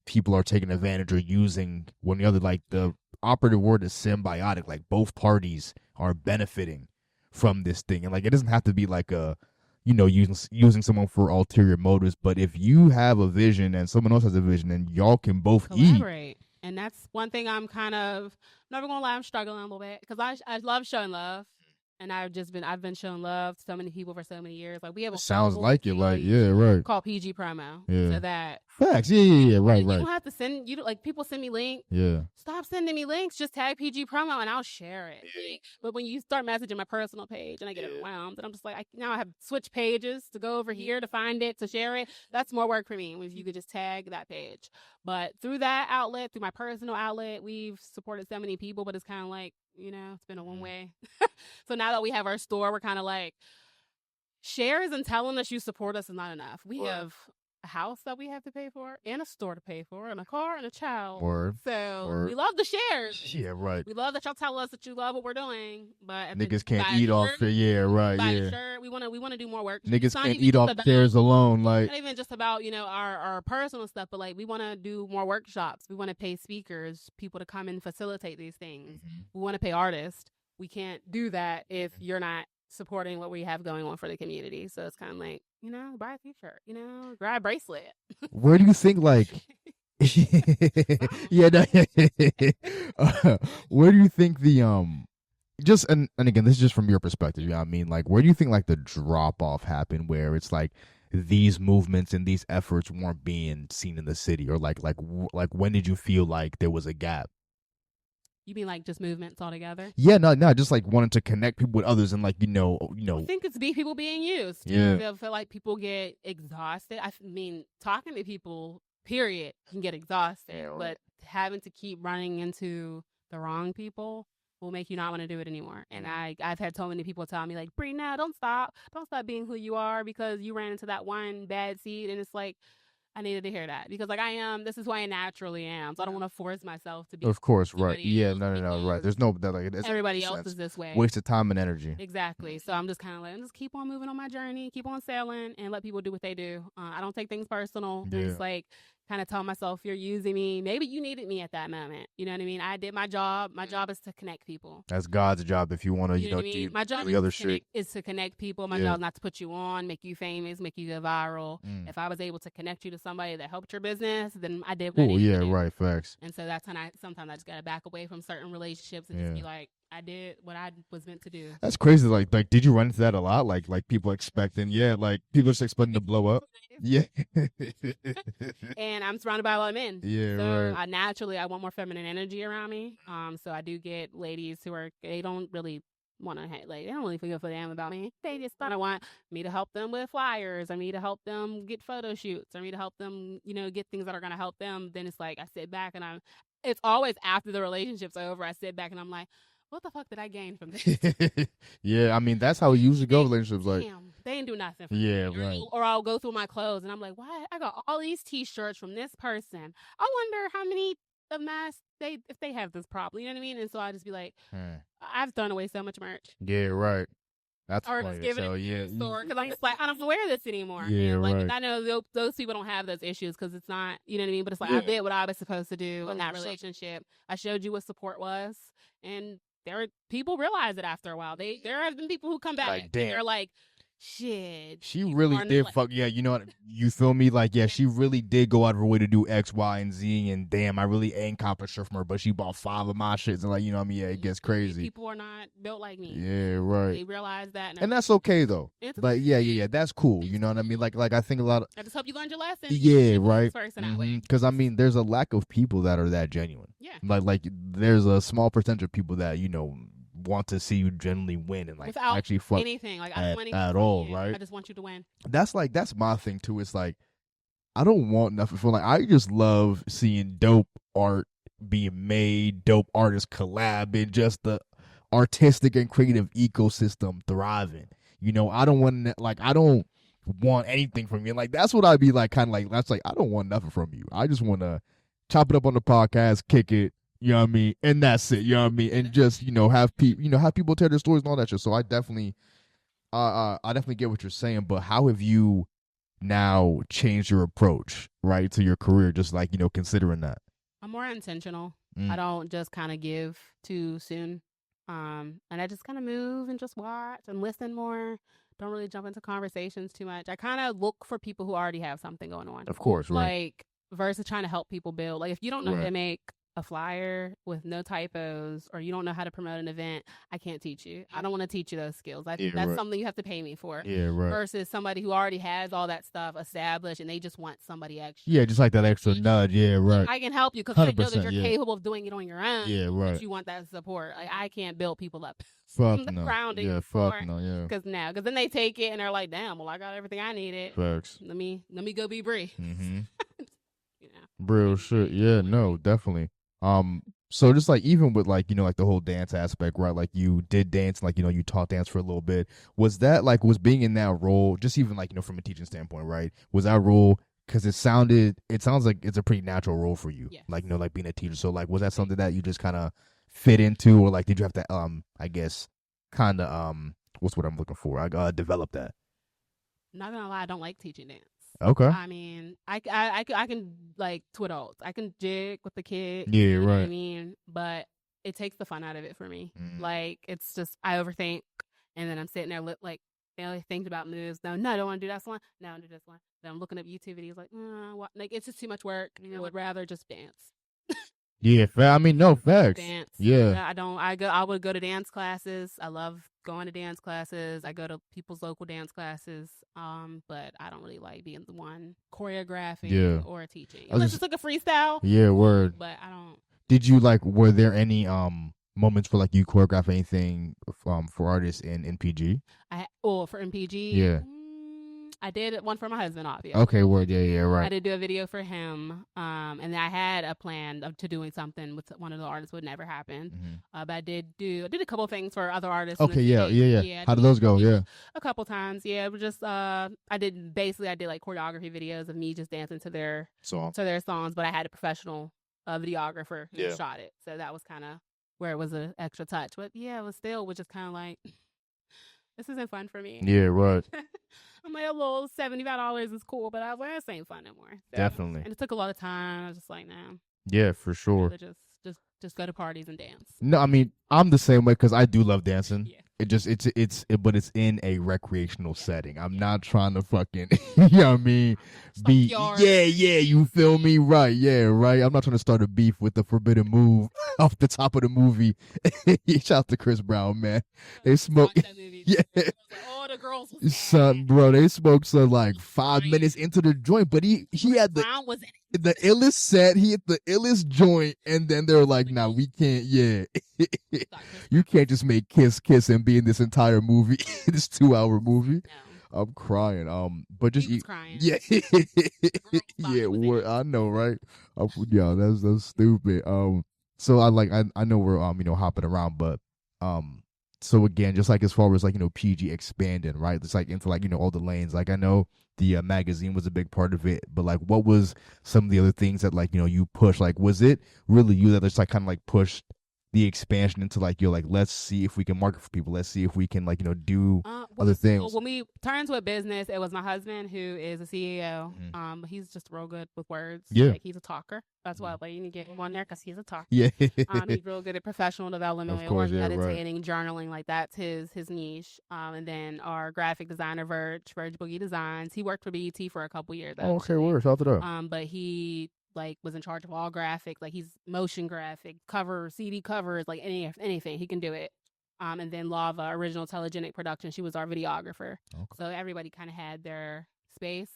people are taking advantage or using one another. Like, the operative word is symbiotic. Like, both parties are benefiting from this thing, and like it doesn't have to be like a using someone for ulterior motives. But if you have a vision and someone else has a vision, and y'all can both collaborate. And that's one thing I'm kind of, never gonna lie, I'm struggling a little bit, because I love showing love. and I've been showing love to so many people for so many years. Like we have a sounds like it, like yeah, right. called PG promo. Yeah. So that facts. Yeah, right, you right. don't have to send like people send me links. Yeah. Stop sending me links. Just tag PG promo and I'll share it. Yeah. But when you start messaging my personal page and I get overwhelmed, and I'm just like, now I have to switch pages to go over here to find it to share it. That's more work for me. If you could just tag that page. But through that outlet, through my personal outlet, we've supported so many people. But it's kind of like, it's been a one way. So now that we have our store, we're kind of like, shares and telling us you support us is not enough. We have a house that we have to pay for, and a store to pay for, and a car and a child. So we love the shares. Yeah, right. We love that y'all tell us that you love what we're doing, but niggas can't eat off. Yeah, right. Yeah. Shirt, we want to do more work. Niggas can't eat off shares alone. Like not even just about our personal stuff, but like we want to do more workshops. We want to pay speakers, people to come and facilitate these things. We want to pay artists. We can't do that if you're not supporting what we have going on for the community. So it's kind of like, buy a t-shirt, grab a bracelet. Where do you think like yeah, no, where do you think the just and again, this is just from your perspective, you know what I mean? Like where do you think like the drop off happened where it's like these movements and these efforts weren't being seen in the city, or like when did you feel like there was a gap? You mean like just movements altogether? Yeah, no, just like wanting to connect people with others and like, I think it's people being used. Yeah. I feel like people get exhausted. I mean, talking to people, period, can get exhausted. But having to keep running into the wrong people will make you not want to do it anymore. And I've had so many people tell me like, Bree, now don't stop being who you are because you ran into that one bad seed. And it's like, I needed to hear that because like this is who I naturally am. So I don't want to force myself to be. Of course, right. Yeah, no, right. There's no, like, everybody else is this way. Waste of time and energy. Exactly. So I'm just kind of like, just keep on moving on my journey, keep on sailing and let people do what they do. I don't take things personal. Yeah. It's like, kind of tell myself, you're using me. Maybe you needed me at that moment. You know what I mean? I did my job. My job is to connect people. That's God's job if you want to, do my job the other shit. Is to connect people. My job is not to put you on, make you famous, make you go viral. If I was able to connect you to somebody that helped your business, then I did what I needed to do. Right, facts. And so that's when sometimes I just got to back away from certain relationships and just be like, I did what I was meant to do. That's crazy. Like, did you run into that a lot? Like people expecting, like people just expecting to blow up. Yeah. And I'm surrounded by a lot of men. Yeah, so right. I want more feminine energy around me. So I do get ladies they don't really want to they don't really feel for damn about me. They just want me to help them with flyers, or me to help them get photo shoots, or me to help them, get things that are going to help them. Then it's like I sit back and it's always after the relationship's over. I sit back and I'm like, what the fuck did I gain from this? Yeah, I mean, that's how it usually goes. Relationships like, damn, they didn't do nothing for me. Right. Or I'll go through my clothes and I'm like, why? I got all these t-shirts from this person. I wonder how many of my if they have this problem. You know what I mean? And so I just be like, I've thrown away so much merch. Yeah, right. That's or funny. Just give it to the store because I'm just like, I don't wear this anymore. Yeah, like, right. I know those people don't have those issues because it's not, you know what I mean? But it's like I did what I was supposed to do in that relationship. I showed you what support was, and people realize it after a while. There have been people who come back. Like, damn. They're like, shit. She really did fuck. Yeah, you know what? You feel me? Like, yeah, she really did go out of her way to do X, Y, and Z. And damn, I really ain't cop shit from her, but she bought 5 of my shits. And like, you know what I mean? Yeah, it gets crazy. People are not built like me. Yeah, right. They realize that. And that's okay, though. But yeah, that's cool. You know what I mean? Like I think a lot of... I just hope you learned your lesson. Yeah, right. Because, I mean, there's a lack of people that are that genuine. Yeah. Like there's a small percentage of people that, want to see you genuinely win and like without actually fuck anything like I don't want anything at all, right? I just want you to win. That's my thing too. It's like I don't want nothing for I just love seeing dope art being made, dope artists collabing, just the artistic and creative ecosystem thriving. I don't want anything from you. Like that's what I'd be like, kind of like that's like I don't want nothing from you. I just want to chop it up on the podcast, kick it. You know what I mean? And that's it. You know what I mean? And just, have people tell their stories and all that shit. So I definitely get what you're saying. But how have you now changed your approach, right, to your career? Just like, considering that. I'm more intentional. I don't just kind of give too soon. And I just kind of move and just watch and listen more. Don't really jump into conversations too much. I kind of look for people who already have something going on. Of course, right. Like, versus trying to help people build. Like, if you don't know how to make a flyer with no typos or you don't know how to promote an event, I can't teach you. I don't want to teach you those skills. That's something you have to pay me for. Yeah, right. Versus somebody who already has all that stuff established and they just want somebody extra. Yeah, just like that extra nudge. Yeah, right. I can help you because I know that you're yeah. capable of doing it on your own. Yeah, right. But you want that support. Like, I can't build people up Fuck from the no. ground. Yeah, fuck no. Yeah. Because then they take it and they're like, damn, well, I got everything I needed. Facts. Let me go be Bree. Mm-hmm. You know. Real shit. Yeah, no, definitely. So just like even with like, you know, like the whole dance aspect, right? Like you did dance, like, you know, you taught dance for a little bit. Was that like, was being in that role, just even like, you know, from a teaching standpoint, right? Was that role, because it sounds like it's a pretty natural role for you, like, you know, like being a teacher. So like, was that something that you just kind of fit into, or like, did you have to, I guess, kind of, what's what I'm looking for? I develop that. Not gonna lie, I don't like teaching dance. Okay. I mean, I can like to adults. I can jig with the kid. Yeah, you know right. what I mean, but it takes the fun out of it for me. Like, it's just I overthink, and then I'm sitting there like thinking about moves. No, I don't want to do that one. No, I want to do this one. Then I'm looking up YouTube videos like, what? Like, it's just too much work. I would rather just dance. Yeah, I mean, no, facts. Dance. Yeah. I would go to dance classes. I love going to dance classes. I go to people's local dance classes. But I don't really like being the one choreographing or teaching. Unless it's like a freestyle. Yeah, word. But I don't. Did you like? Were there any moments where like you choreograph anything for artists in PG? For MPG. Yeah. I did one for my husband, obviously. Okay, word, yeah, right. I did do a video for him, and then I had a plan to doing something with one of the artists. Would never happen, but I did a couple of things for other artists. Okay, yeah. How did those go? Yeah, a couple times. Yeah, it was just I did like choreography videos of me just dancing to their songs, but I had a professional videographer who shot it, so that was kind of where it was an extra touch. But yeah, it was just kind of like, this isn't fun for me. Yeah, right. I'm like, a little $75 is cool, but I was like, this ain't fun no more. So, definitely. And it took a lot of time. I was just like, nah. Yeah, for sure. Just go to parties and dance. No, I mean, I'm the same way because I do love dancing. Yeah. But it's in a recreational setting. I'm not trying to fucking, you know what I mean? You feel me? Right, yeah, right. I'm not trying to start a beef with the forbidden move off the top of the movie. Shout out to Chris Brown, man. They smoke. Yeah. All the girls. Son, bro, they smoked some like 5 minutes into the joint, but he had the illest set. He hit the illest joint, and then they were like, "Nah, we can't. Yeah, you can't just make kiss and be in this entire movie, this 2-hour movie." No. I'm crying. But just crying. Yeah, yeah. I know, right? Yeah, that's stupid. So I know we're hopping around, but so again, just like as far as like, you know, PG expanding, right? It's like into like, you know, all the lanes. Like I know the magazine was a big part of it, but like what was some of the other things that like, you know, you push? Like was it really you that just like kind of like pushed the expansion into like, you're like, let's see if we can market for people. Let's see if we can like, you know, do other things. When we turned to a business, it was my husband who is a CEO. He's just real good with words. Yeah. Like, he's a talker. That's why you need to get him on there because he's a talker. Yeah. He's real good at professional development, of course, meditating, journaling. Like that's his niche. And then our graphic designer, Verge Boogie Designs. He worked for BET for a couple years. Oh, okay, word. Shout it up. But he like was in charge of all graphic, like he's motion graphic, cover, CD covers, like anything, he can do it. And then Lava, original telegenic production, she was our videographer. Okay. So everybody kind of had their space.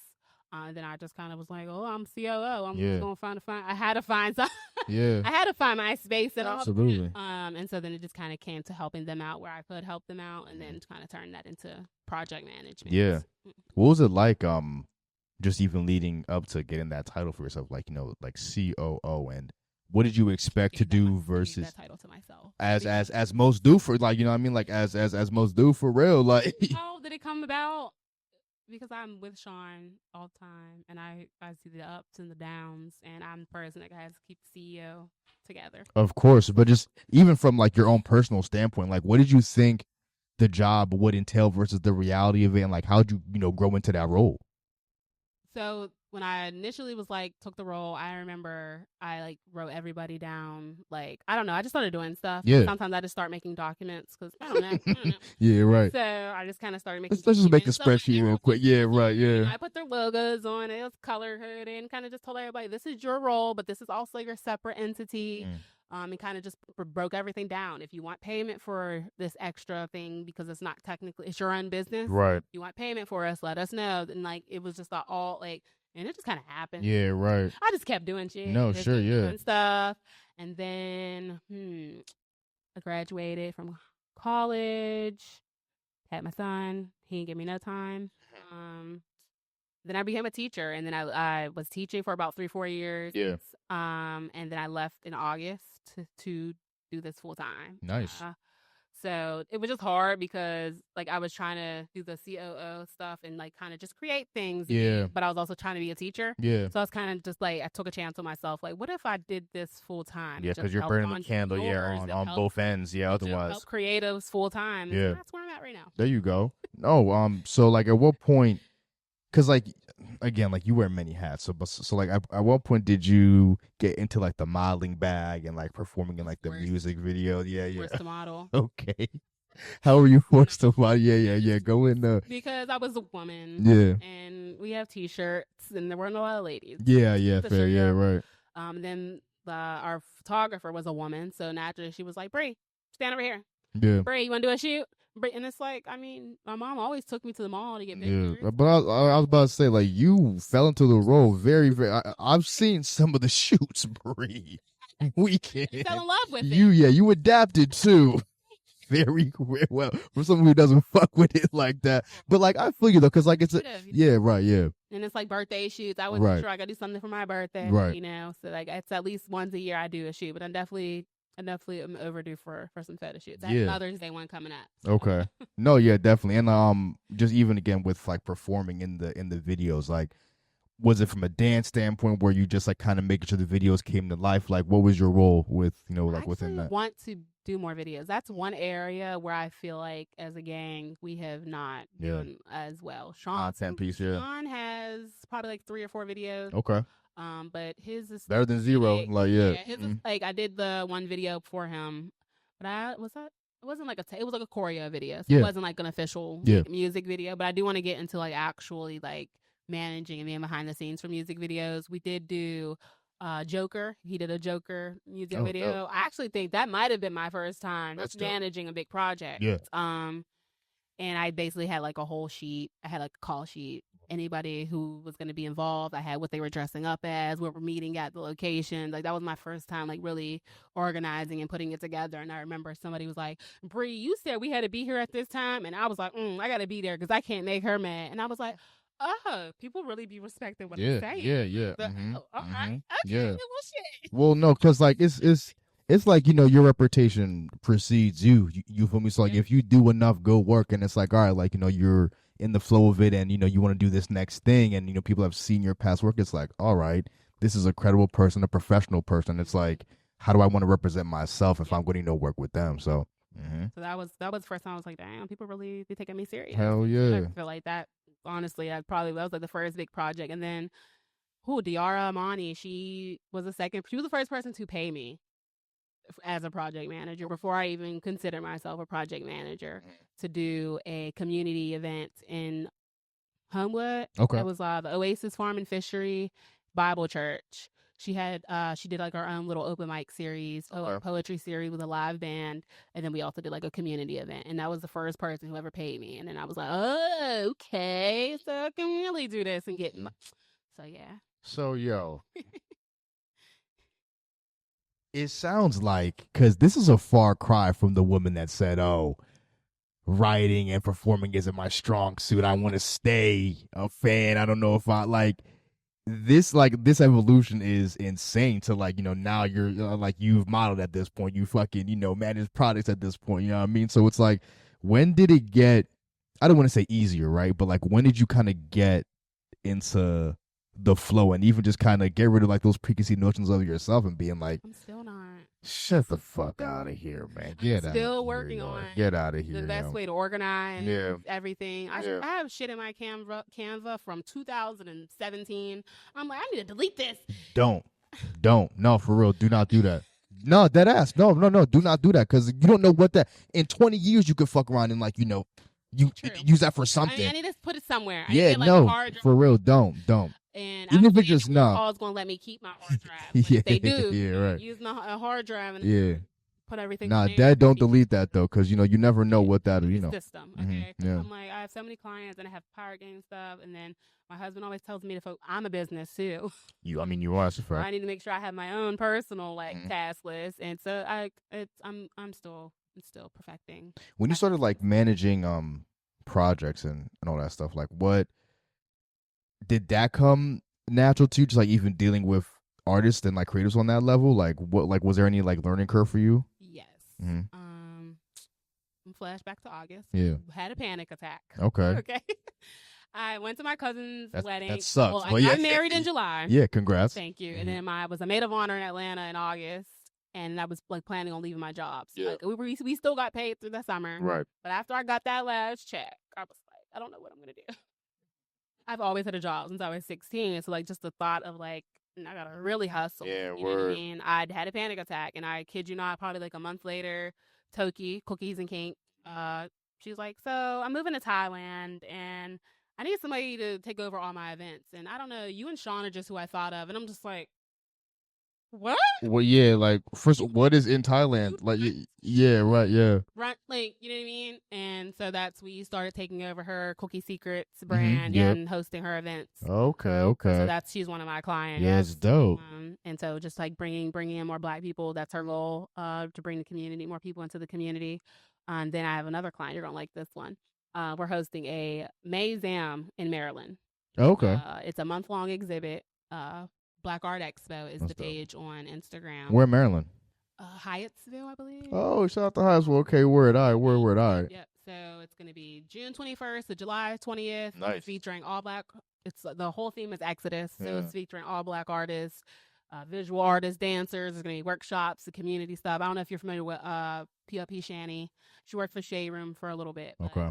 And then I just kind of was like, oh, I'm COO. I'm just gonna find. I had to find some. Yeah. I had to find my space and all. Absolutely. And so then it just kind of came to helping them out where I could help them out, and then kind of turn that into project management. Yeah. What was it like? Just even leading up to getting that title for yourself, like, you know, like COO, and what did you expect to do versus that title to myself as most do for, like, you know what I mean, like as most do for real, like. How did it come about? Because I'm with Sean all the time, and I see the ups and the downs, and I'm the person that has to keep the CEO together. Of course, but just even from like your own personal standpoint, like what did you think the job would entail versus the reality of it, and like how did you grow into that role? So when I initially was like took the role, I remember I like wrote everybody down. Like I don't know, I just started doing stuff. Yeah. Sometimes I just start making documents because I don't know. Yeah, right. So I just kind of started making. Let's just make a documents. spreadsheet real quick. Yeah, right. Yeah. I put their logos on it. It was color coded and kind of just told everybody this is your role, but this is also your separate entity. And kind of just broke everything down. If you want payment for this extra thing because it's not technically it's your own business, right? You want payment for us? Let us know. And like it was just all like, and it just kind of happened. Yeah, right. I just kept doing shit. No, sure, yeah, doing stuff. And then I graduated from college. Had my son. He didn't give me no time. Then I became a teacher, and then I was teaching for about 3-4 years. Yeah. And then I left in August to do this full time. Nice. So it was just hard because like I was trying to do the COO stuff and like kind of just create things. Yeah. But I was also trying to be a teacher. Yeah. So I was kind of just like I took a chance on myself. Like, what if I did this full time? Yeah, because you're burning the candle. Yeah, on both ends. Yeah, otherwise. Help creatives full time. Yeah. That's where I'm at right now. There you go. No. So like, at what point? Because like, again, like you wear many hats. So like, at what point did you get into like the modeling bag and like performing in like the music video? Yeah. Forced to model. Okay. How were you forced to model? Yeah. Go in there. Because I was a woman. Yeah. And we have T-shirts, and there weren't a lot of ladies. Yeah. Fair. Yeah. Right. Then our photographer was a woman, so naturally she was like, "Bree, stand over here. Yeah. Bree, you want to do a shoot?" And it's like, I mean, my mom always took me to the mall to get pictures. Yeah, but I was about to say, like, you fell into the role very, very. I've seen some of the shoots, Bree. Weekend. You fell in love with it. You adapted too. Very well for someone who doesn't fuck with it like that. But like, I feel you though, because like it's right. And it's like birthday shoots. I was sure I gotta do something for my birthday, right? You know, so like it's at least once a year I do a shoot. But I definitely am overdue for some photo shoots. I have Mother's Day one coming up. So. Okay. No, yeah, definitely. And just even again with like performing in the videos, like was it from a dance standpoint where you just like kind of making sure the videos came to life? Like what was your role with, like within that? I want to do more videos. That's one area where I feel like as a gang we have not done as well. Content piece, Sean has probably like 3 or 4 videos. Okay. But his is better than zero. Like his is like I did the one video for him, but it wasn't like it was like a choreo video, so it wasn't like an official music video. But I do want to get into like actually like managing and being behind the scenes for music videos. We did do Joker. He did a Joker music video. I actually think that might have been my first time managing a big project. Yeah. And I basically had like a whole sheet. I had like a call sheet. Anybody who was going to be involved. I had what they were dressing up as, where we're meeting at the location. Like that was my first time like really organizing and putting it together. And I remember somebody was like, "Bree, you said we had to be here at this time." And I was like, I got to be there because I can't make her mad. And I was like, oh, people really be respecting what I'm saying. Yeah. Okay, yeah. Well, shit. Well, no, because like it's like, your reputation precedes you. You feel me? So like if you do enough good work and it's like, all right, like, you're in the flow of it and, you want to do this next thing and, people have seen your past work. It's like, all right, this is a credible person, a professional person. It's like, how do I want to represent myself if I'm going to work with them? So. So that was the first time I was like, damn, people really be taking me serious. Hell yeah. I feel like that. Honestly, that was like the first big project. And then, Diara Amani, she was the first person to pay me as a project manager before I even considered myself a project manager to do a community event in Homewood. Okay. It was the Oasis Farm and Fishery Bible Church. She did like our own little open mic series, poetry series with a live band. And then we also did like a community event. And that was the first person who ever paid me. And then I was like, oh, okay. So I can really do this and get, so yeah. So, yo, it sounds like, because this is a far cry from the woman that said, oh, writing and performing isn't my strong suit. I want to stay a fan. I don't know if I like. This evolution is insane to like, now you're like you've modeled at this point, you fucking, manage products at this point, you know what I mean? So it's like, when did it get, I don't want to say easier, right? But like, when did you kind of get into the flow and even just kind of get rid of like those preconceived notions of yourself and being like, I'm still not. Shut the fuck out of here, man. Get out Still of here, working on Get out of here, the best yo. way to organize Yeah. everything. I have shit in my Canva from 2017. I'm like, I need to delete this. Don't. No, for real. Do not do that. No, dead ass. No. Do not do that because you don't know what that. In 20 years, you could fuck around and like you use that for something. I need to put it somewhere. I Yeah, need to get, like, no, a hard drive. for real. Don't. And Even if it just no. Paul's gonna let me keep my hard drive. But if they do, Yeah, right. using a hard drive and Yeah. put everything. Nah, there. Dad, don't delete that though, because you never know what that system. Okay, yeah. I'm like, I have so many clients and I have Power Game stuff, and then my husband always tells me to focus. I'm a business too. You are, that's a fact. I need to make sure I have my own personal task list, and so I'm still perfecting. When you started like managing projects and all that stuff, like what did that come natural to you? Just like even dealing with artists and like creators on that level, like what, like was there any like learning curve for you? Yes. Mm-hmm. Flashback to August. Yeah. Had a panic attack. Okay. Okay. I went to my cousin's wedding. That sucks. Well, I got married in July. Yeah, congrats. Thank you. Mm-hmm. And then I was a maid of honor in Atlanta in August, and I was like planning on leaving my job. So, like, we still got paid through the summer. Right. But after I got that last check, I was like, I don't know what I'm gonna do. I've always had a job since I was 16, so like just the thought of like I gotta really hustle. Yeah, you know what I mean? I'd had a panic attack, and I kid you not, probably like a month later, Toki, Cookies and Kink, she's like, so I'm moving to Thailand, and I need somebody to take over all my events. And I don't know, you and Sean are just who I thought of. And I'm just like, what? Well, yeah, like first, what is in Thailand? Like, yeah, right, yeah. Right, like, you know what I mean? And so we started taking over her Cookie Secrets brand and hosting her events. Okay. So she's one of my clients. Yeah, it's dope. And so just like bringing in more Black people, that's her goal, to bring the community, more people into the community. And then I have another client. You're gonna like this one. We're hosting a Mayzam in Maryland. Okay. It's a month-long exhibit. Black Art Expo is the page on Instagram. Where in Maryland? Hyattsville, I believe. Oh, shout out to Hyattsville. Okay, word I. Yep. So it's going to be June 21st to July 20th. Nice. Featuring all Black. The whole theme is Exodus. So it's featuring all Black artists, visual artists, dancers. There's going to be workshops, the community stuff. I don't know if you're familiar with PLP Shani. She worked for Shade Room for a little bit. Okay.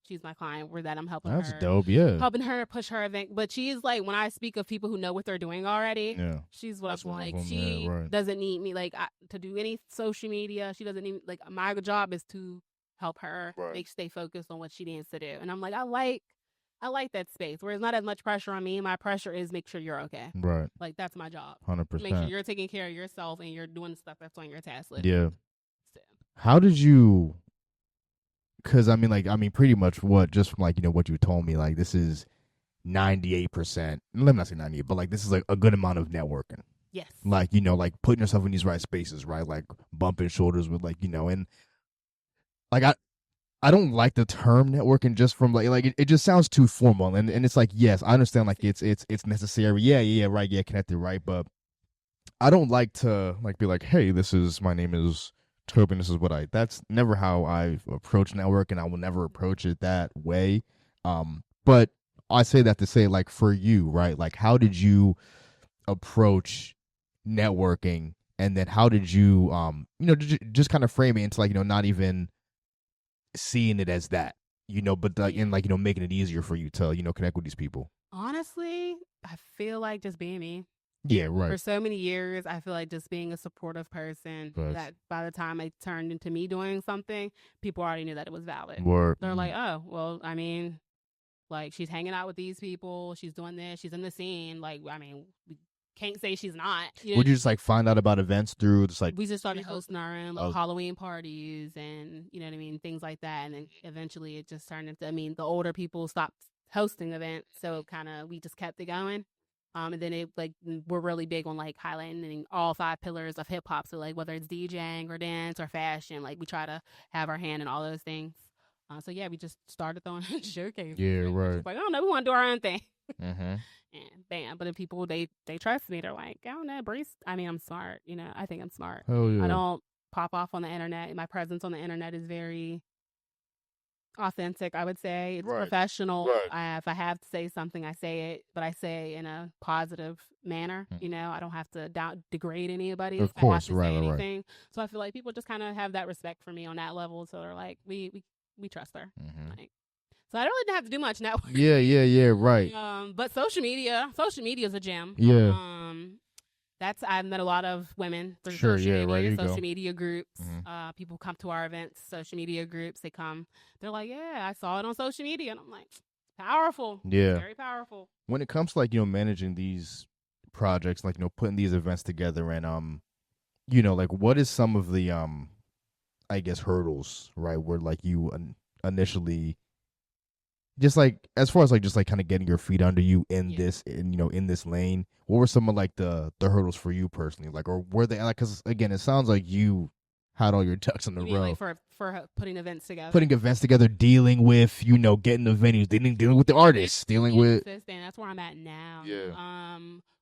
She's my client where that I'm helping her. That's dope, yeah. Helping her push her event. But she's like, when I speak of people who know what they're doing already, she's what I'm like. She doesn't need me to do any social media. She doesn't need my job is to help her stay focused on what she needs to do. And I'm like, I like that space where it's not as much pressure on me. My pressure is make sure you're okay. Right. Like that's my job. 100%. Make sure you're taking care of yourself and you're doing stuff that's on your task list. Yeah. So. How did you? Because I mean, pretty much just from what you told me, like this is 98%. Let me not say 98, but like this is like a good amount of networking. Yes. Like like putting yourself in these right spaces, right? Like bumping shoulders with and like I don't like the term networking just from like it just sounds too formal, and it's like, yes, I understand like it's necessary, right, connected, right, but I don't like to be like, hey, my name is Tobin, this is what that's never how I've approached networking. I will never approach it that way. But I say that to say, like, for you, right, like how did you approach networking, and then how did you just kind of frame it into like not even seeing it as that, but making it easier for you to connect with these people. Honestly, I feel like just being me. Yeah, right. For so many years, I feel like just being a supportive person, that by the time it turned into me doing something, people already knew that it was valid. Word. They're like, oh, well, I mean, like she's hanging out with these people, she's doing this, she's in the scene. Like, I mean, we can't say she's not. Would you just like find out about events through just like? We just started hosting our own Halloween parties and you know what I mean, things like that, and then eventually it just turned into. I mean, the older people stopped hosting events, so we just kept it going. And then it we're really big on like highlighting all 5 pillars of hip hop. So like whether it's DJing or dance or fashion, like we try to have our hand in all those things. So yeah, we just started throwing showcases. Yeah, right. Like, I don't know, we want to do our own thing. Mm-hmm. And bam, but the people they trust me. They're like, I don't know, Bree. I mean, I'm smart. I think I'm smart. Oh yeah. I don't pop off on the internet. My presence on the internet is very authentic, I would say. It's Right. professional. If I have to say something, I say it, but I say in a positive manner. You know, I don't have to degrade anybody. Of If I have course, to right, say right, right. anything. So I feel like people just kind of have that respect for me on that level. So they're like, we trust her. Like, so I really didn't have to do much networking. Yeah, right. But social media is a gem. Yeah. I've met a lot of women through Sure, social yeah, media, right, there you social go. media groups. People come to our events, social media groups. They come. They're like, yeah, I saw it on social media, and I'm like, powerful. Yeah. Very powerful. When it comes to like, managing these projects, like, putting these events together and like what is some of the I guess hurdles, right? Where like you initially just like as far as like just like kind of getting your feet under you in this in this lane, what were some of like the hurdles for you personally, like, or were they like, because again it sounds like you had all your ducks in the You mean row, like for putting events together, dealing with getting the venues, dealing with the artists, dealing with and that's where I'm at now.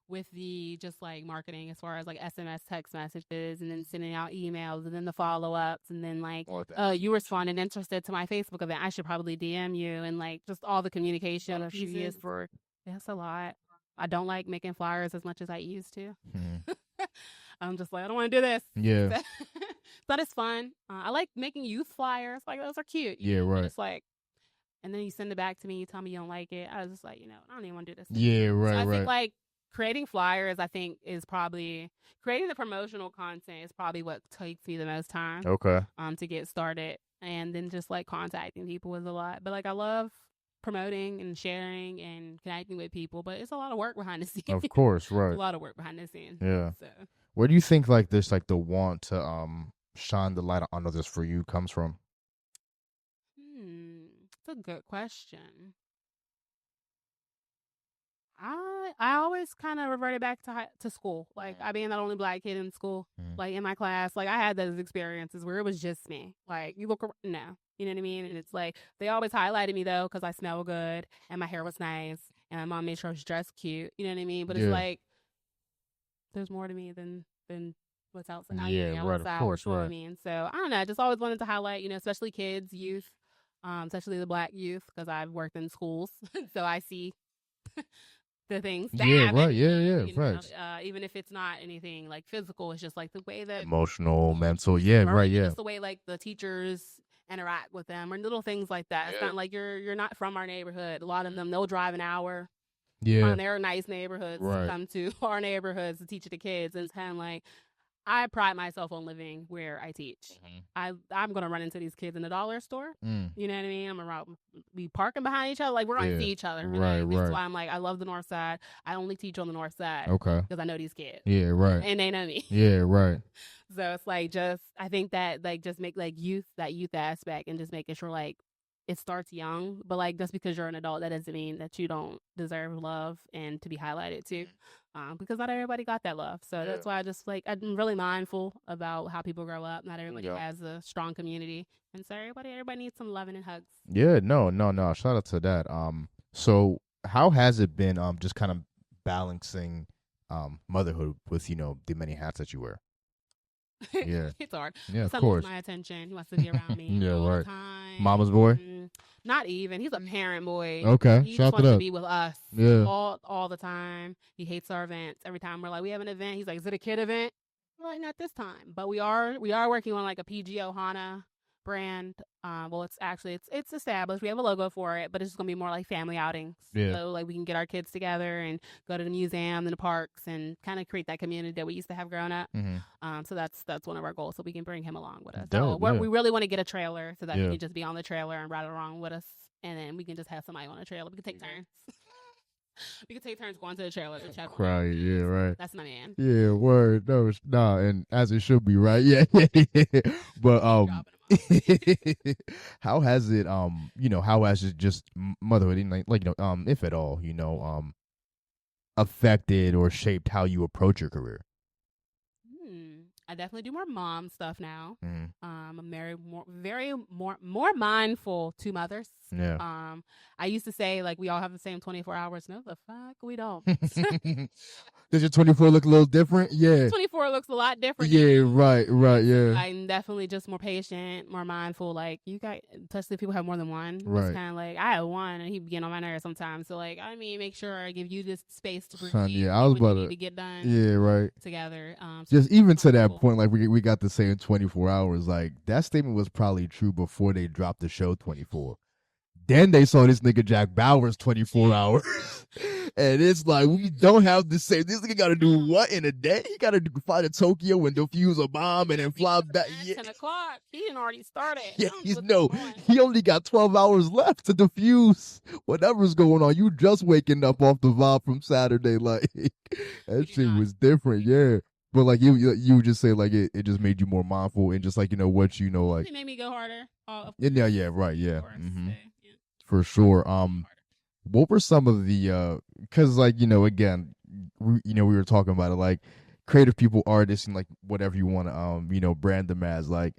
With the just like marketing as far as like SMS text messages and then sending out emails and then the follow-ups and then like you responded interested to my Facebook event, I should probably DM you, and like just all the communication pieces. That's a lot. I don't like making flyers as much as I used to. I'm just like, I don't want to do this. Yeah. But it's fun. I like making youth flyers. Like, those are cute. Yeah, right. It's like, and then you send it back to me. You tell me you don't like it. I was just like, I don't even want to do this. Yeah, right, so I right. think like creating flyers, I think is probably creating the promotional content is probably what takes me the most time. Okay. To get started, and then just like contacting people is a lot. But like I love promoting and sharing and connecting with people, but it's a lot of work behind the scenes. Of course, right. It's a lot of work behind the scenes. Yeah. So where do you think like this, like the want to shine the light on others for you comes from? It's a good question. I always kind of reverted back to school. Like, I being that only black kid in school, like in my class, like I had those experiences where it was just me. Like, you look around, no, you know what I mean? And it's like, they always highlighted me though, because I smell good and my hair was nice and my mom made sure I was dressed cute. You know what I mean? But it's like, there's more to me than what's outside. Right, of course, you know what I mean? So I don't know. I just always wanted to highlight, especially kids, youth, especially the black youth, because I've worked in schools, so I see the things that happen. Right, right. Even if it's not anything like physical, it's just like the way that emotional, mental, right, just the way like the teachers interact with them or little things like that. It's not like you're not from our neighborhood. A lot of them, they'll drive an hour. They're nice neighborhoods to come to our neighborhoods to teach the kids. And it's kind of like, I pride myself on living where I teach. I'm gonna run into these kids in the dollar store. You know what I mean? I'm gonna be parking behind each other, like we're gonna see each other. Right. That's why I'm like, I love the North Side. I only teach on the North Side. Okay. Because I know these kids. Yeah, right. And they know me. Yeah, right. So it's like I think that like just make like youth aspect and just making sure like it starts young, but like just because you're an adult, that doesn't mean that you don't deserve love and to be highlighted too, because not everybody got that love. So that's why I just like I'm really mindful about how people grow up. Not everybody has a strong community, and so everybody needs some loving and hugs. Yeah, no. Shout out to that. So how has it been? Just kind of balancing, motherhood with the many hats that you wear. Yeah, it's hard. Yeah, of Son course. wants my attention. He wants to be around me. All the right. time. Mama's boy. Not even. He's a parent boy. Okay, He just wants to be with us. Yeah. All the time. He hates our events. Every time we're like, we have an event, he's like, is it a kid event? We're like, not this time. But we are working on like a PG Ohana brand. Well, it's established. We have a logo for it, but it's just gonna be more like family outings. Yeah. So like we can get our kids together and go to the museum and the parks and kind of create that community that we used to have growing up. So that's one of our goals. So we can bring him along with us. Dope, So we really want to get a trailer so that he Yeah. can just be on the trailer and ride along with us, and then we can just have somebody on the trailer. We can take turns. We can take turns going to the trailer to check. Cry, yeah, right. That's my man. Yeah, word. No, nah, and as it should be, right? Yeah. But how has it how has it just motherhood, if at all, affected or shaped how you approach your career? I definitely do more mom stuff now. I'm married, more mindful to mothers. Yeah. I used to say like we all have the same 24 hours. No, the fuck we don't. Does your 24 look a little different? Yeah. 24 looks a lot different. Yeah, right, yeah. I'm definitely just more patient, more mindful. Like you got, especially if people have more than one. Right. It's kind of like I have one, and he be getting on my nerves sometimes. So like, I mean, make sure I give you this space to breathe. Yeah, I was about to get done. Yeah, right. Together. So just even to that point, like we got the same 24 hours. Like that statement was probably true before they dropped the show 24. Then they saw this nigga Jack Bauer's 24 hours. And it's like, we don't have the same. This nigga got to do what in a day? He got to fly to Tokyo and defuse a bomb and then fly back. Yeah. 10 o'clock. He didn't already started. Yeah, he only got 12 hours left to defuse whatever's going on. You just waking up off the vibe from Saturday. Like, that shit was different, yeah. But like you just say like it just made you more mindful and just like what like. It made me go harder. Yeah, right, yeah. Mm-hmm. For sure. What were some of the because like again we were talking about it, like creative people, artists, and like whatever you want to brand them as, like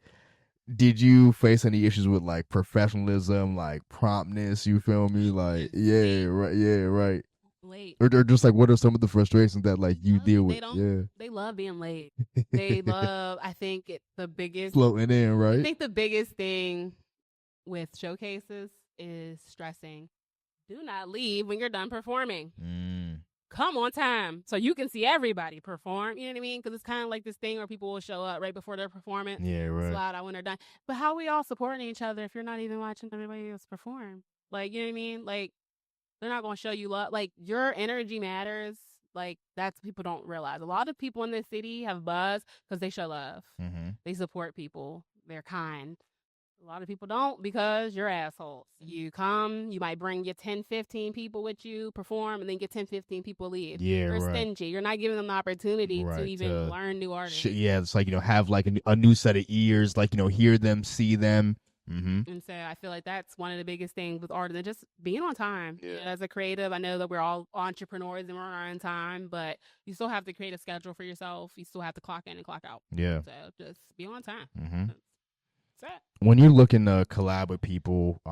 did you face any issues with like professionalism, like promptness, you feel me, like yeah right late, or just like what are some of the frustrations that like you deal with? They love being late. They love, I think the biggest floating in, right? I think the biggest thing with showcases is stressing. Do not leave when you're done performing. Come on time so you can see everybody perform. You know what I mean? Because it's kind of like this thing where people will show up right before their performance. Yeah, right. Slide out when they're done. But how are we all supporting each other if you're not even watching everybody else perform? Like, you know what I mean? Like, they're not going to show you love. Like, your energy matters. Like, that's people don't realize. A lot of people in this city have buzz because they show love. Mm-hmm. They support people. They're kind. A lot of people don't because you're assholes. You come, you might bring your 10, 15 people with you, perform, and then get 10, 15 people leave. Yeah, you're stingy. You're not giving them the opportunity to even learn new artists. Yeah, it's like, have like a new set of ears, like, hear them, see them. Mm-hmm. And so I feel like that's one of the biggest things with art, and just being on time. Yeah. As a creative, I know that we're all entrepreneurs and we're on our own time, but you still have to create a schedule for yourself. You still have to clock in and clock out. Yeah. So just be on time. Mm-hmm. When you're looking to collab with people,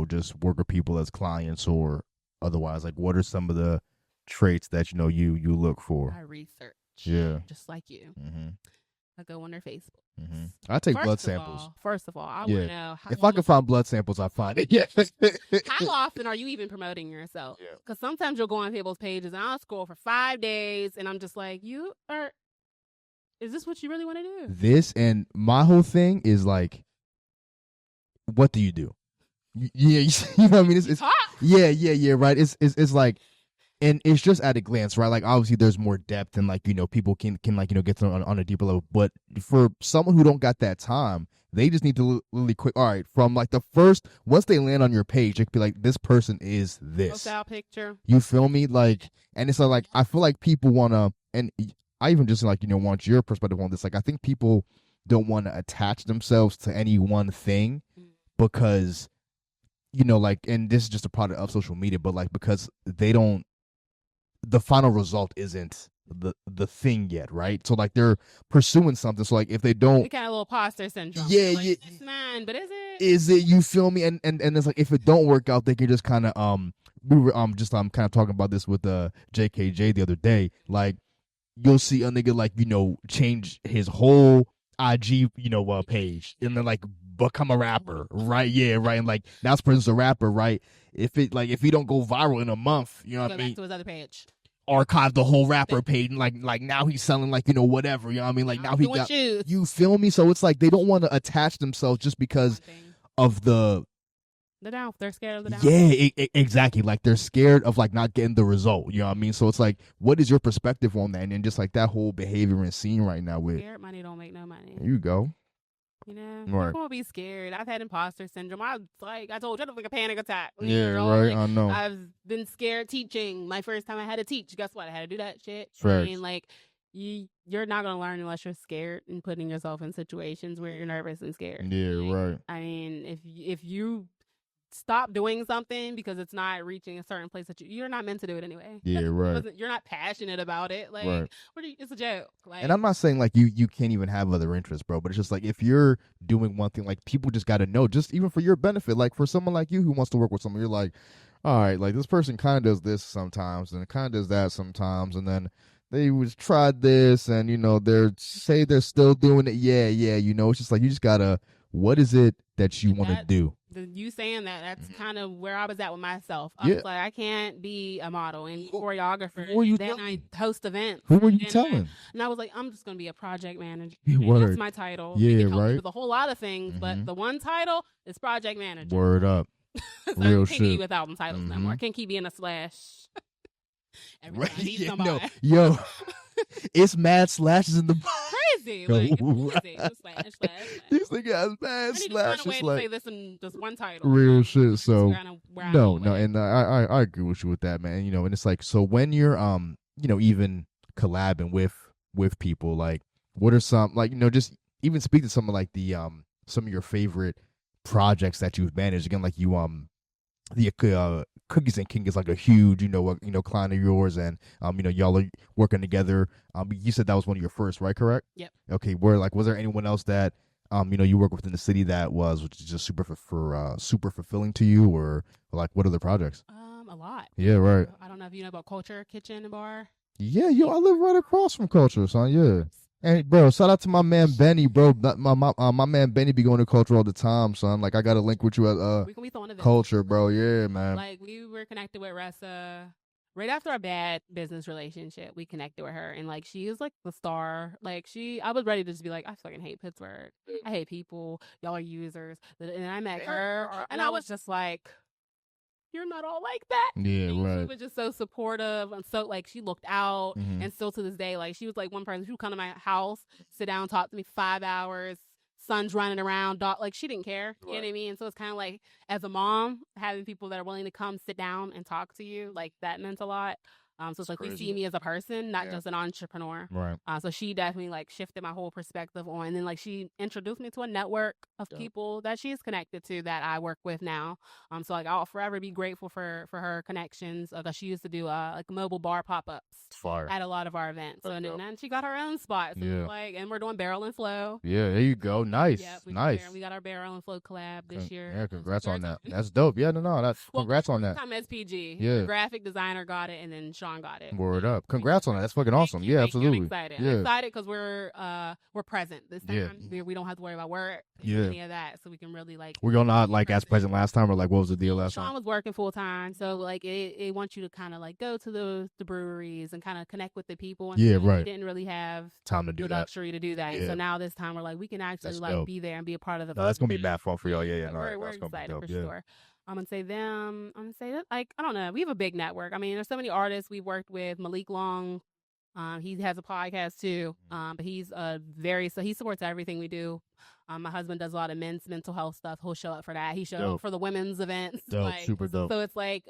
just work with people as clients or otherwise, like what are some of the traits that you look for? I research. Yeah. Just like you. Mm-hmm. I go on their Facebook. Mm-hmm. I take blood samples. First of all, I want to know if I can find blood samples, I find it. Yeah. How often are you even promoting yourself? Because sometimes you'll go on people's pages and I'll scroll for 5 days and I'm just like, is this what you really want to do? This, and my whole thing is like, what do you do? Yeah, you know what I mean? It's yeah, right. It's like, and it's just at a glance, right? Like obviously there's more depth and like people can like get to on a deeper level. But for someone who don't got that time, they just need to really quick. All right, from like the first, once they land on your page, it could be like, this person is this profile picture. You feel me? Like, and it's like I feel like people wanna, and I even just like want your perspective on this. Like I think people don't want to attach themselves to any one thing because like, and this is just a product of social media, but like because they don't, the final result isn't the thing yet, right? So like they're pursuing something. So like if they don't, they got a little imposter syndrome. Yeah, like, it's mine, but is it? Is it? You feel me? And it's like if it don't work out, they can just kind of we were kind of talking about this with JKJ the other day. Like you'll see a nigga like change his whole IG page and then like become a rapper, right? Yeah, right. And like now this person's a rapper, right? If he don't go viral in a month, you know what I mean? Back to his other page. Archive the whole rapper page and like now he's selling like whatever, you know what I mean? Like now he got shoes. You feel me? So it's like they don't want to attach themselves just because of the down. They're scared of the down. Yeah, exactly. Like they're scared of like not getting the result. You know what I mean? So it's like, what is your perspective on that? And just like that whole behavior and scene right now with scared money don't make no money. There you go. Right. People will be scared. I've had imposter syndrome. I told you, I had like a panic attack. Yeah, right. Like, I know. I've been scared teaching. My first time I had to teach. Guess what? I had to do that shit. Right. I mean, like, you're not gonna learn unless you're scared and putting yourself in situations where you're nervous and scared. Yeah, right. I mean, if you stop doing something because it's not reaching a certain place that you're not meant to do it anyway. Yeah, right. You're not passionate about it. Like, right. It's a joke. Like, and I'm not saying like you can't even have other interests, bro. But it's just like if you're doing one thing, like people just got to know, just even for your benefit. Like for someone like you who wants to work with someone, you're like, all right, like this person kind of does this sometimes, and kind of does that sometimes, and then they was tried this, and they're still doing it. Yeah, it's just like you just gotta. What is it that you want to do? You saying that's kind of where I was at with myself. I was like, I can't be a model and choreographer. Who are you then telling? I host events. Who were you telling? And I was like, I'm just gonna be a project manager. Word. That's my title. Yeah, you can help right. me with a whole lot of things, but the one title is project manager. Word up. So Real I can't shit. be with album titles no more. I can't keep being a slash. Every time I need somebody. Yo, it's mad slashes in the crazy. Like, crazy. Slash. These niggas has mad I need to slashes. find a way Like, to say this in just one title. Real shit. So no, and I agree with you with that, man. And it's like, so when you're even collabing with people, like what are some, like, just even speak to someone like the some of your favorite projects that you've managed. Again, like you the Cookies and King is like a huge client of yours, and y'all are working together. You said that was one of your first, right? Correct. Yep. Okay. Where, like, was there anyone else that you work with in the city that which is just super super fulfilling to you, or like what other projects? A lot. Yeah, right. I don't know if you know about Culture Kitchen and Bar. Yeah, I live right across from Culture, son. Yeah. And bro, shout out to my man Benny, bro. My man Benny be going to Culture all the time, son. Like I got a link with you at we can be throwing Culture, bro. Yeah, man. Like we were connected with Ressa right after our bad business relationship. We connected with her, and like she is like the star. Like I was ready to just be like, I fucking hate Pittsburgh. I hate people. Y'all are users. And I met her, and I was just like, you're not all like that. Yeah, and right. She was just so supportive, and so like she looked out, and still to this day, like she was like one person who would come to my house, sit down, talk to me 5 hours. Son's running around, dog, like she didn't care. Right. You know what I mean? So it's kind of like as a mom, having people that are willing to come sit down and talk to you, like that meant a lot. So it's like crazy. We see me as a person, not just an entrepreneur. Right. So she definitely like shifted my whole perspective on, and then like she introduced me to a network of people that she's connected to that I work with now. So like I'll forever be grateful for her connections. Because she used to do like mobile bar pop-ups at a lot of our events. So and then she got her own spot. So like, and we're doing Barrel and Flow. Yeah, there you go. Nice. Yep, nice. We got our Barrel and Flow collab this year. Yeah, congrats on that. That's dope. Yeah, that's congrats on that. Time SPG. Yeah. The graphic designer got it, and then Sean got it. Word up. Congrats on that. That's fucking awesome. Yeah, absolutely. I'm excited. Yeah. I'm excited because we're present this time. We don't have to worry about work, any of that, so we can really like. Were y'all not like as present last time, or like what was the deal last time? Sean was working full time, so like it wants you to kind of like go to the breweries and kind of connect with the people. And right. We didn't really have time to do the luxury to do that. Yeah. So now this time we're like we can actually be there and be a part of the. No, that's gonna be bad fun for y'all. Yeah. So we're excited for sure. I'm gonna say that, like, I don't know. We have a big network. I mean, there's so many artists we've worked with. Malik Long, he has a podcast too. But he's he supports everything we do. My husband does a lot of men's mental health stuff. He'll show up for that. He showed up for the women's events. Dope, super dope. So it's like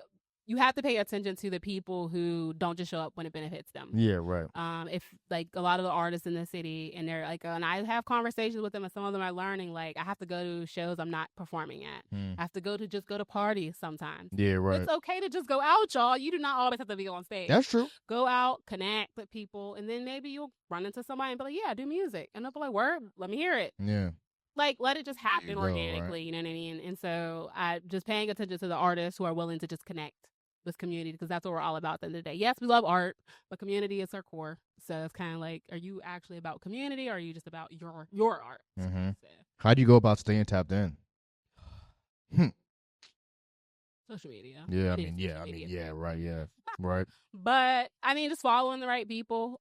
you have to pay attention to the people who don't just show up when it benefits them. Yeah, right. If like a lot of the artists in the city, and they're like, and I have conversations with them, and some of them are learning. Like I have to go to shows I'm not performing at. I have to go to parties sometimes. Yeah, right. It's okay to just go out, y'all. You do not always have to be on stage. That's true. Go out, connect with people, and then maybe you'll run into somebody and be like, "Yeah, I do music," and they'll be like, "Word, let me hear it." Yeah. Like, let it just happen organically. Right. You know what I mean? And so I just paying attention to the artists who are willing to just connect with community, because that's what we're all about at the end of the day. Yes, we love art, but community is our core. So it's kind of like, are you actually about community, or are you just about your art? Mm-hmm. So. How do you go about staying tapped in? Social media. Yeah, right. But I mean, just following the right people.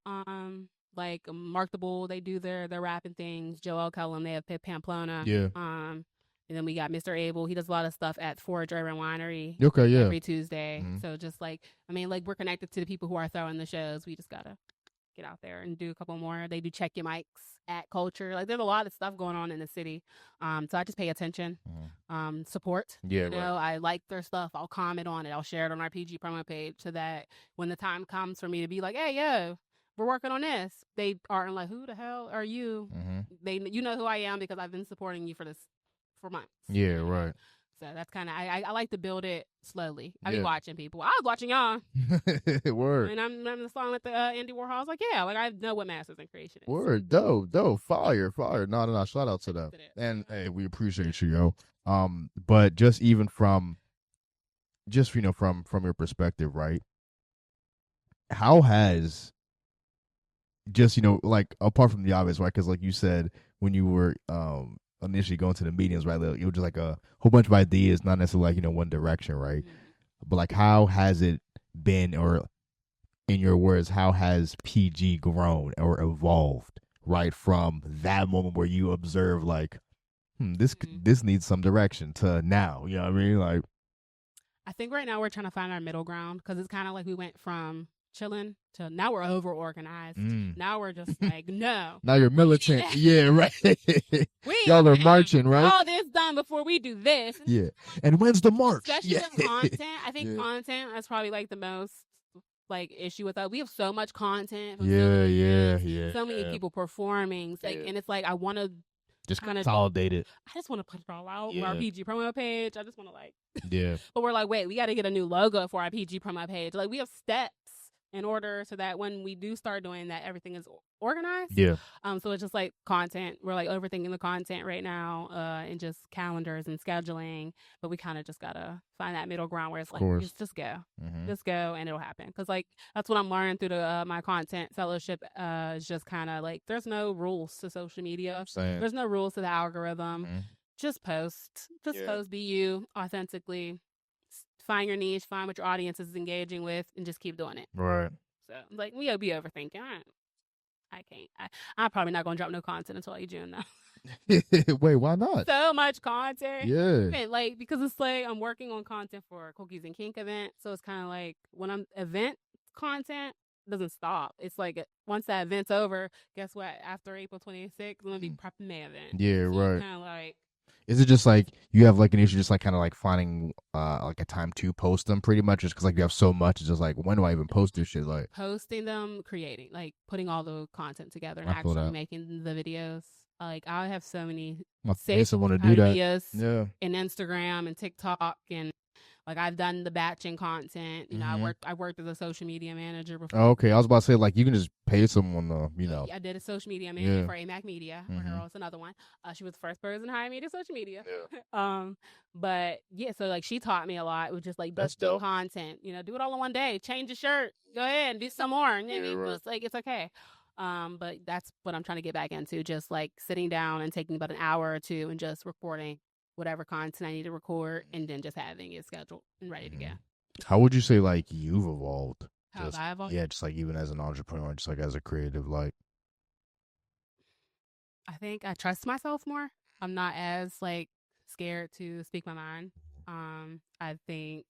Like Mark the Bull, they do their rapping things. Joel Cullum, they have Pamplona. Yeah. And then we got Mr. Abel. He does a lot of stuff at Forage Urban Winery. Okay, yeah. Every Tuesday. Mm-hmm. So just like, I mean, like we're connected to the people who are throwing the shows. We just gotta get out there and do a couple more. They do Check Your Mics at Culture. Like there's a lot of stuff going on in the city. So I just pay attention, support. Yeah, you know, I like their stuff. I'll comment on it. I'll share it on our PG promo page, so that when the time comes for me to be like, hey, yo, we're working on this, they aren't like, who the hell are you? Mm-hmm. You know who I am because I've been supporting you for months. Yeah, right. So that's kind of I like to build it slowly. I be Yeah. watching people. I was watching y'all, Word. and I'm the song with the Andy Warhol. I was like, yeah, like I know what masters and creation is. Word. Dope. Fire. No. Shout out to them. And hey, we appreciate you, yo. But just even from from your perspective, right? How has just like apart from the obvious, right? Because like you said, when you were initially going to the meetings, right? It was just like a whole bunch of ideas, not necessarily like one direction, right? But like, how has it been, or in your words, how has PG grown or evolved, right, from that moment where you observe like, this needs some direction to now, you know what I mean? Like, I think right now we're trying to find our middle ground because it's kind of like we went from chilling to now we're over organized. Now we're just like, no. Now you're militant. Yeah, right. Y'all are marching, right? All this done before we do this. Yeah. And when's the march? Especially with content. I think content is probably like the most like issue with us. We have so much content. Yeah. So many people performing. Like, and it's like I want to just consolidate it. I just want to put it all out. Our PG promo page. I just want to like. Yeah. But we're like, wait, we got to get a new logo for our PG promo page. Like, we have steps in order so that when we do start doing that, everything is organized. Yeah. So it's just like content. We're like overthinking the content right now, and just calendars and scheduling. But we kind of just gotta find that middle ground where it's like, just go, just go, and it'll happen. Because like that's what I'm learning through the my content fellowship. Is just kind of like there's no rules to social media. There's no rules to the algorithm. Just post. Just post. Be you authentically. Find your niche, find what your audience is engaging with, and just keep doing it. Right. So, like, we'll be overthinking. I can't. I'm probably not going to drop no content until like June now. Wait, why not? So much content. Yeah. Like, because it's like I'm working on content for Cookies and Kink event. So it's kind of like when I'm event content doesn't stop. It's like once that event's over, guess what? After April 26th, I'm going to be prepping my event. Yeah, so right. Kind of like. Is it just like you have like an issue just like kind of like finding like a time to post them pretty much just because like you have so much? It's just like, when do I even post this shit? Like posting them, creating, like putting all the content together and actually making the videos. Like I have so many want to do ideas that. in Instagram and TikTok, and like I've done the batching content. You know, I worked as a social media manager before. Okay, I was about to say like you can just pay someone to, I did a social media manager for AMAC Media. Her also another one. She was the first person hired me to social media. Yeah. But yeah, so like she taught me a lot. It was just like do content. You know, do it all in one day. Change your shirt. Go ahead and do some more. And it's like it's okay. But that's what I'm trying to get back into. Just like sitting down and taking about an hour or two and just recording whatever content I need to record, and then just having it scheduled and ready to go. How would you say like you've evolved? How have I evolved? Yeah, just like even as an entrepreneur, just like as a creative, like. I think I trust myself more. I'm not as like scared to speak my mind. I think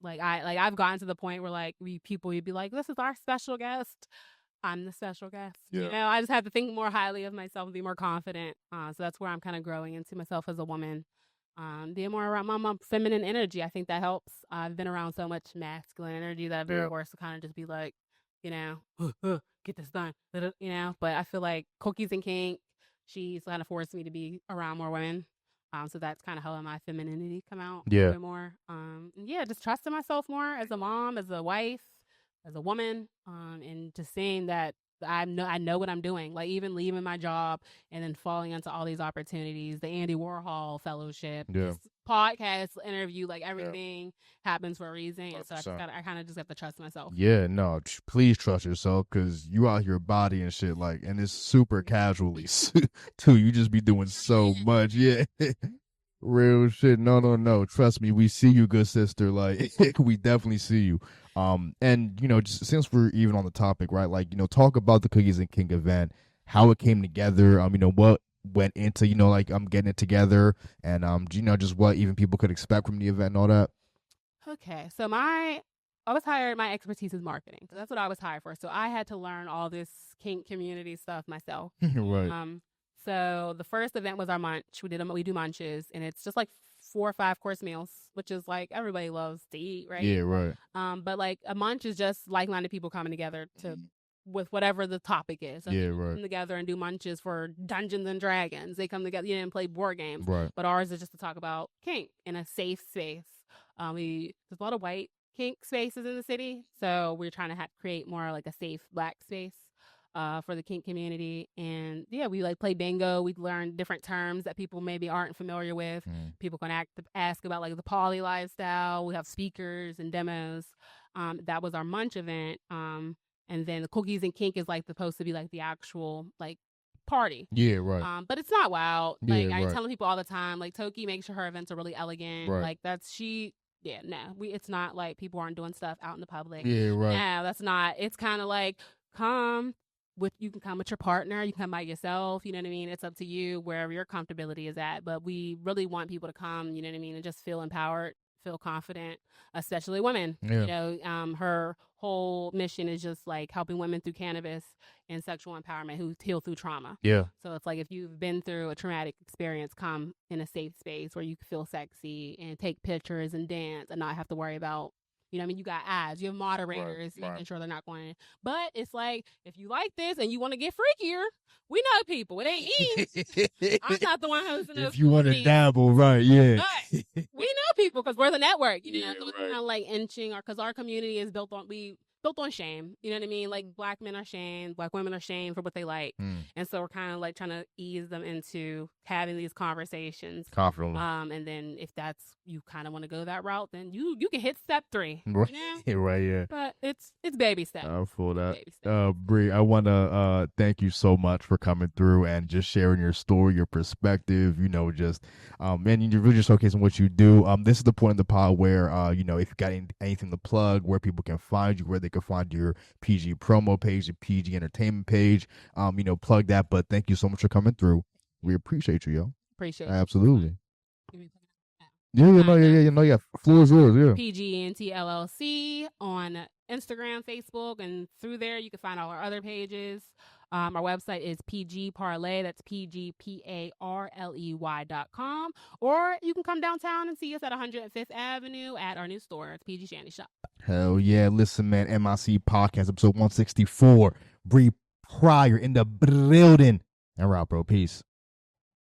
I've gotten to the point where like you'd be like, this is our special guest. I'm the special guest. Yeah. You know, I just have to think more highly of myself and be more confident. So that's where I'm kind of growing into myself as a woman. Being more around my feminine energy. I think that helps. I've been around so much masculine energy that I've been forced to kind of just be like, you know, get this done. You know, but I feel like Cookies and Kink, she's kind of forced me to be around more women. So that's kind of how my femininity come out a bit more. Just trusting myself more as a mom, as a wife, as a woman, and just seeing that I know what I'm doing. Like even leaving my job and then falling into all these opportunities, the Andy Warhol Fellowship, this podcast interview, like everything happens for a reason. And so I kind of just have to trust myself. Yeah, no, please trust yourself because you out here body and shit like, and it's super casually too. You just be doing so much. Yeah. Real shit. No. Trust me, we see you, good sister. Like we definitely see you. And just since we're even on the topic, right? Like, talk about the Cookies and Kink event, how it came together. What went into, like getting it together, and just what even people could expect from the event and all that. Okay, so I was hired. My expertise is marketing. So that's what I was hired for. So I had to learn all this kink community stuff myself. Right. So the first event was our munch. We do munches, and it's just like 4 or 5 course meals, which is like everybody loves to eat, right? Yeah, right. But like a munch is just like-minded people coming together to with whatever the topic is. So Yeah, people right. come together and do munches for Dungeons and Dragons. They come together, and play board games. Right. But ours is just to talk about kink in a safe space. There's a lot of white kink spaces in the city, so we're trying to create more like a safe Black space for the kink community. And yeah, we like play bingo. We learn different terms that people maybe aren't familiar with. People can ask about like the poly lifestyle. We have speakers and demos. That was our munch event. And then the cookies and kink is like supposed to be like the actual like party. Yeah, right. But it's not wild. Yeah, Like right. I'm telling people all the time, like Toki makes sure her events are really elegant. Right. Like yeah, no, it's not like people aren't doing stuff out in the public. Yeah, right. No, that's not. It's kind of like you can come with your partner, you can come by yourself, you know what I mean? It's up to you wherever your comfortability is at. But we really want people to come, you know what I mean, and just feel empowered, feel confident, especially women. Yeah. You know, her whole mission is just like helping women through cannabis and sexual empowerment who heal through trauma. Yeah. So it's like if you've been through a traumatic experience, come in a safe space where you can feel sexy and take pictures and dance and not have to worry about, you know what I mean? You got ads, you have moderators, making sure they're not going. But it's like, if you like this and you want to get freakier, we know people. It ain't easy. I'm not the one hosting those. If you want to dabble, right, yeah. But we know people because we're the network. You know, Yeah, so it's right. kind of like inching, because our community is built on shame. You know what I mean? Like Black men are shamed, Black women are shamed for what they like. And so we're kind of like trying to ease them into having these conversations. Confidently. And then if that's, you kind of want to go that route, then you can hit step 3. Right. You know? Right, yeah. But it's baby steps. I feel that. Baby steps. Bree, I want to thank you so much for coming through and just sharing your story, your perspective, you know, just and you're really just showcasing what you do. This is the point of the pod where you know, if you got anything to plug, where people can find you, where they can find your PG promo page, the PG entertainment page, you know, plug that. But thank you so much for coming through. We appreciate you, yo. Appreciate it. Absolutely. Yeah. Floor is yours, yeah. PGNT LLC on Instagram, Facebook, and through there you can find all our other pages. Our website is PG Parlay. That's PGPARLEY.com. Or you can come downtown and see us at 105th Avenue at our new store. It's PG Shandy Shop. Hell yeah. Listen, man, MIC Podcast, episode 164. Bree Pryor in the building. And we're out, bro. Peace.